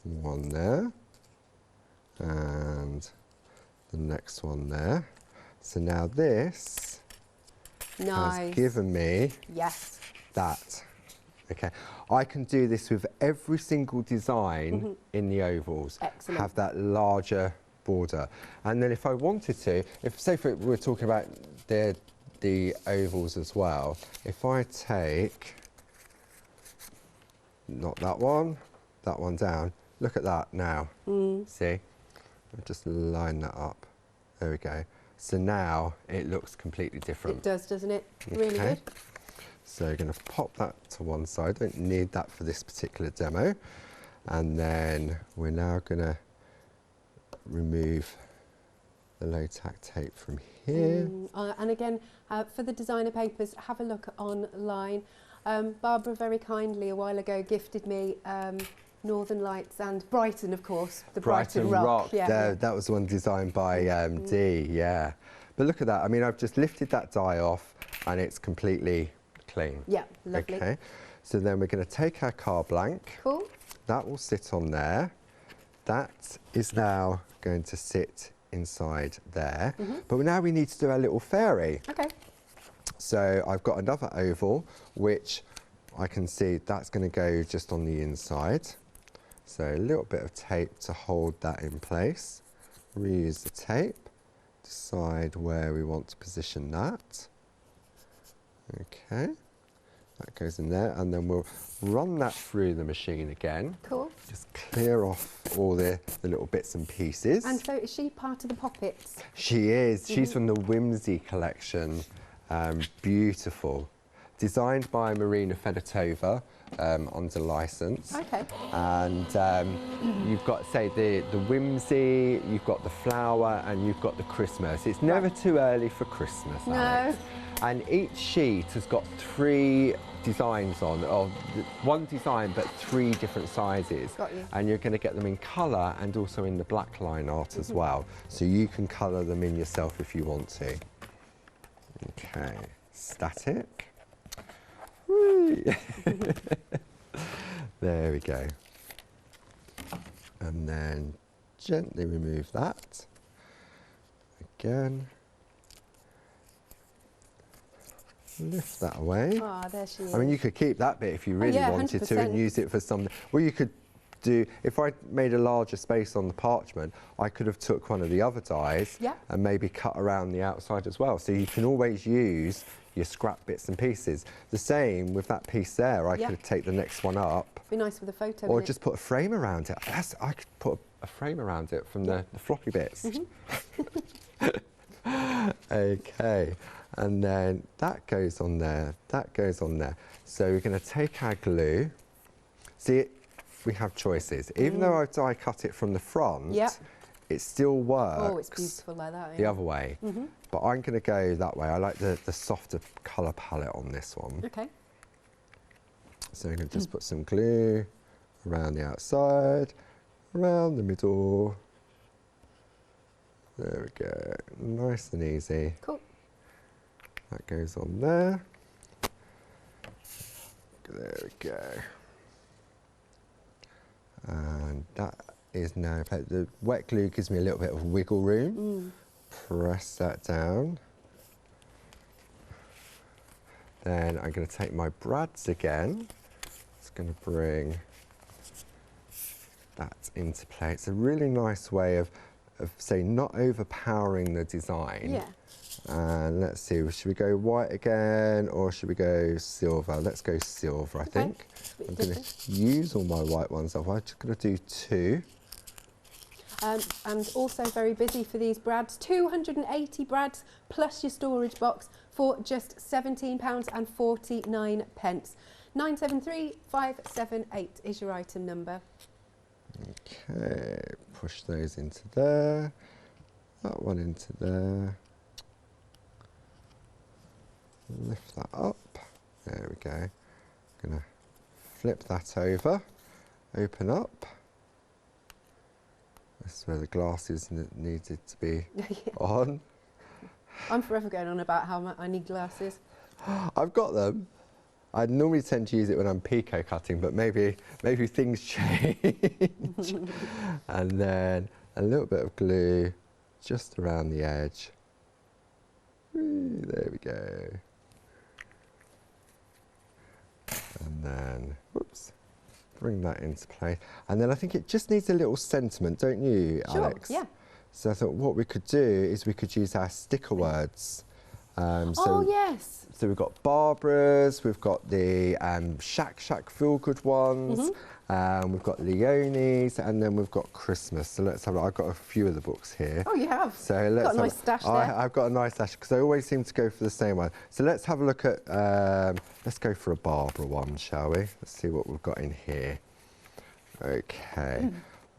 [SPEAKER 2] One there. And the next one there. So now this has given me that. Okay, I can do this with every single design in the ovals.
[SPEAKER 1] Excellent.
[SPEAKER 2] Have that larger border, and then if I wanted to, if say we're talking about the ovals as well, if I take not that one down, look at that now. See, I'll just line that up. There we go. So now it looks completely different.
[SPEAKER 1] It does, doesn't it? Really good.
[SPEAKER 2] So we're going to pop that to one side. Don't need that for this particular demo. And then we're now going to remove the low tack tape from here.
[SPEAKER 1] And again, for the designer papers, have a look online. Barbara very kindly a while ago gifted me Northern Lights and Brighton, of course, the Brighton Rock. Yeah.
[SPEAKER 2] That was one designed by Dee, yeah. But look at that. I mean, I've just lifted that die off and it's completely clean.
[SPEAKER 1] Yeah, lovely.
[SPEAKER 2] Okay, so then we're going to take our card blank.
[SPEAKER 1] Cool.
[SPEAKER 2] That will sit on there. That is now going to sit inside there. But now we need to do our little fairy.
[SPEAKER 1] Okay.
[SPEAKER 2] So I've got another oval, which I can see that's going to go just on the inside. So a little bit of tape to hold that in place. Reuse the tape. Decide where we want to position that. Okay, that goes in there, and then we'll run that through the machine again.
[SPEAKER 1] Cool.
[SPEAKER 2] Just clear off all the little bits and pieces.
[SPEAKER 1] And so is she part of the poppets?
[SPEAKER 2] She is. She's from the Whimsy collection. Beautiful. Designed by Marina Fedotova under licence.
[SPEAKER 1] Okay.
[SPEAKER 2] And you've got, say, the Whimsy, you've got the flower, and you've got the Christmas. It's never too early for Christmas, Alex.
[SPEAKER 1] No.
[SPEAKER 2] And each sheet has got 3 designs on, or 1 design but 3 different sizes.
[SPEAKER 1] Got you.
[SPEAKER 2] And you're going to get them in colour and also in the black line art as well. So you can colour them in yourself if you want to. Okay, static. There we go. And then gently remove that. Again. Lift that away.
[SPEAKER 1] Ah, there she is.
[SPEAKER 2] I mean, you could keep that bit if you really wanted to and use it for something. Well, you could do, if I made a larger space on the parchment, I could have took one of the other dies and maybe cut around the outside as well. So you can always use your scrap bits and pieces. The same with that piece there. I could take the next one up.
[SPEAKER 1] Be nice with a photo.
[SPEAKER 2] Or just put a frame around it. I could put a frame around it from the floppy bits. Okay. And then that goes on there, that goes on there. So we're going to take our glue. See, we have choices. Even though I've die cut it from the front, it still works.
[SPEAKER 1] Oh, it's beautiful like that.
[SPEAKER 2] The other way. But I'm going to go that way. I like the softer colour palette on this one.
[SPEAKER 1] Okay.
[SPEAKER 2] So I'm going to just put some glue around the outside, around the middle. There we go. Nice and easy.
[SPEAKER 1] Cool.
[SPEAKER 2] That goes on there. There we go. And that is now, the wet glue gives me a little bit of wiggle room. Press that down. Then I'm going to take my brads again. It's going to bring that into play. It's a really nice way of say, not overpowering the design.
[SPEAKER 1] Yeah.
[SPEAKER 2] And let's see, should we go white again or should we go silver? Let's go silver, I think. I'm going to use all my white ones up. I'm just going to do 2.
[SPEAKER 1] And also very busy for these brads. 280 brads plus your storage box for just £17.49. 973578 is your item number.
[SPEAKER 2] Okay, push those into there. That one into there. Lift that up. There we go. Gonna flip that over. Open up. This is where the glasses needed to be on.
[SPEAKER 1] I'm forever going on about how much I need glasses.
[SPEAKER 2] I've got them. I normally tend to use it when I'm picot cutting, but maybe things change. And then a little bit of glue just around the edge. There we go. And then, whoops, bring that into play. And then I think it just needs a little sentiment, don't you, Alex?
[SPEAKER 1] Sure, yeah.
[SPEAKER 2] So I thought what we could do is we could use our sticker words.
[SPEAKER 1] Oh, yes.
[SPEAKER 2] So we've got Barbara's, we've got the Shack Feel Good ones, we've got Leonie's, and then we've got Christmas. So let's have a look. I've got a few of the books here.
[SPEAKER 1] Oh, you have?
[SPEAKER 2] So let's
[SPEAKER 1] got a nice stash there.
[SPEAKER 2] I've got a nice stash because I always seem to go for the same one. So let's have a look at, let's go for a Barbara one, shall we? Let's see what we've got in here. Okay.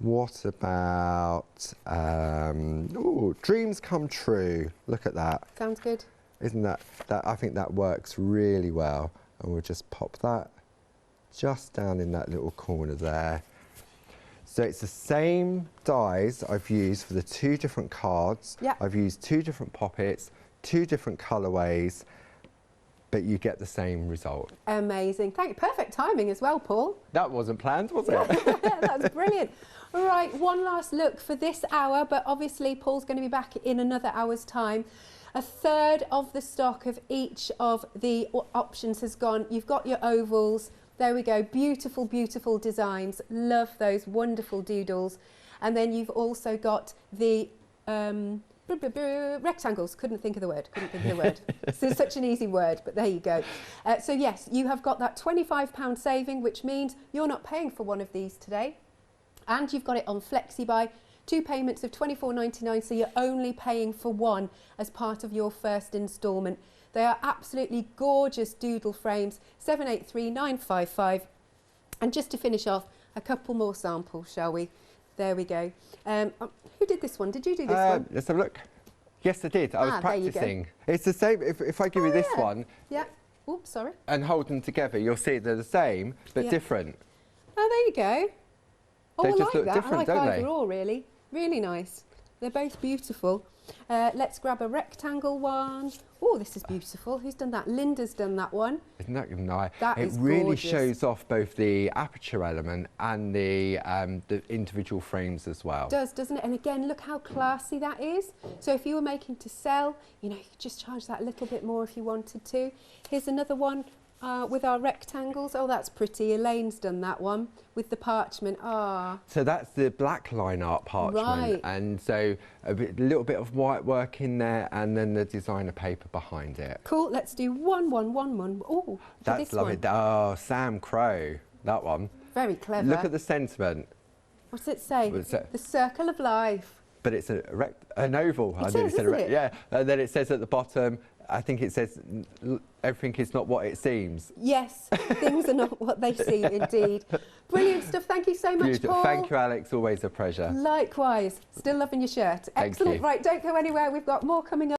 [SPEAKER 2] What about ooh, dreams come true? Look at that.
[SPEAKER 1] Sounds good.
[SPEAKER 2] Isn't that, I think that works really well. And we'll just pop that just down in that little corner there. So it's the same dies I've used for the 2 different cards.
[SPEAKER 1] Yeah.
[SPEAKER 2] I've used 2 different poppets, 2 different colourways, but you get the same result.
[SPEAKER 1] Amazing. Thank you. Perfect timing as well, Paul.
[SPEAKER 2] That wasn't planned, was it?
[SPEAKER 1] That's brilliant. All right, one last look for this hour, but obviously Paul's going to be back in another hour's time. A third of the stock of each of the options has gone. You've got your ovals. There we go. Beautiful, beautiful designs. Love those wonderful doodles. And then you've also got the rectangles. Couldn't think of the word. So it's such an easy word, but there you go. So yes, you have got that £25 saving, which means you're not paying for one of these today. And you've got it on FlexiBuy, 2 payments of £24.99, so you're only paying for one as part of your first instalment. They are absolutely gorgeous doodle frames, 783955. And just to finish off, a couple more samples, shall we? There we go. Who did this one? Did you do this one?
[SPEAKER 2] Let's have a look. Yes, I did. I was practicing. It's the same. If I give you this one,
[SPEAKER 1] yeah. Oops, sorry.
[SPEAKER 2] And hold them together, you'll see they're the same but different.
[SPEAKER 1] Oh, there you go. Oh,
[SPEAKER 2] They
[SPEAKER 1] I
[SPEAKER 2] just
[SPEAKER 1] like
[SPEAKER 2] look
[SPEAKER 1] that.
[SPEAKER 2] different,
[SPEAKER 1] I like
[SPEAKER 2] don't
[SPEAKER 1] either
[SPEAKER 2] they?
[SPEAKER 1] or, really. Really nice. They're both beautiful. Let's grab a rectangle one. Oh, this is beautiful. Who's done that? Linda's done that one.
[SPEAKER 2] Isn't that nice?
[SPEAKER 1] That
[SPEAKER 2] it
[SPEAKER 1] is
[SPEAKER 2] really
[SPEAKER 1] gorgeous.
[SPEAKER 2] shows off both the aperture element and the individual frames as well.
[SPEAKER 1] Doesn't it? And again, look how classy that is. So if you were making to sell, you know, you could just charge that a little bit more if you wanted to. Here's another one with our rectangles. Oh, that's pretty. Elaine's done that one with the parchment. Ah.
[SPEAKER 2] So that's the black line art parchment.
[SPEAKER 1] Right.
[SPEAKER 2] And so a little bit of white work in there and then the designer paper behind it.
[SPEAKER 1] Cool. Let's do one. Oh,
[SPEAKER 2] That's lovely. Oh, Sam Crow, that one.
[SPEAKER 1] Very clever.
[SPEAKER 2] Look at the sentiment.
[SPEAKER 1] What's it say?
[SPEAKER 2] What's it?
[SPEAKER 1] The circle of life.
[SPEAKER 2] But it's an oval.
[SPEAKER 1] It says, isn't it?
[SPEAKER 2] Yeah. And then it says at the bottom, I think it says, everything is not what it seems.
[SPEAKER 1] Yes, things are not what they seem, indeed. Brilliant stuff. Thank you so much,
[SPEAKER 2] Beautiful.
[SPEAKER 1] Paul.
[SPEAKER 2] Thank you, Alex. Always a pleasure.
[SPEAKER 1] Likewise. Still loving your shirt.
[SPEAKER 2] Thank
[SPEAKER 1] Excellent.
[SPEAKER 2] you.
[SPEAKER 1] Right, don't go anywhere. We've got more coming up.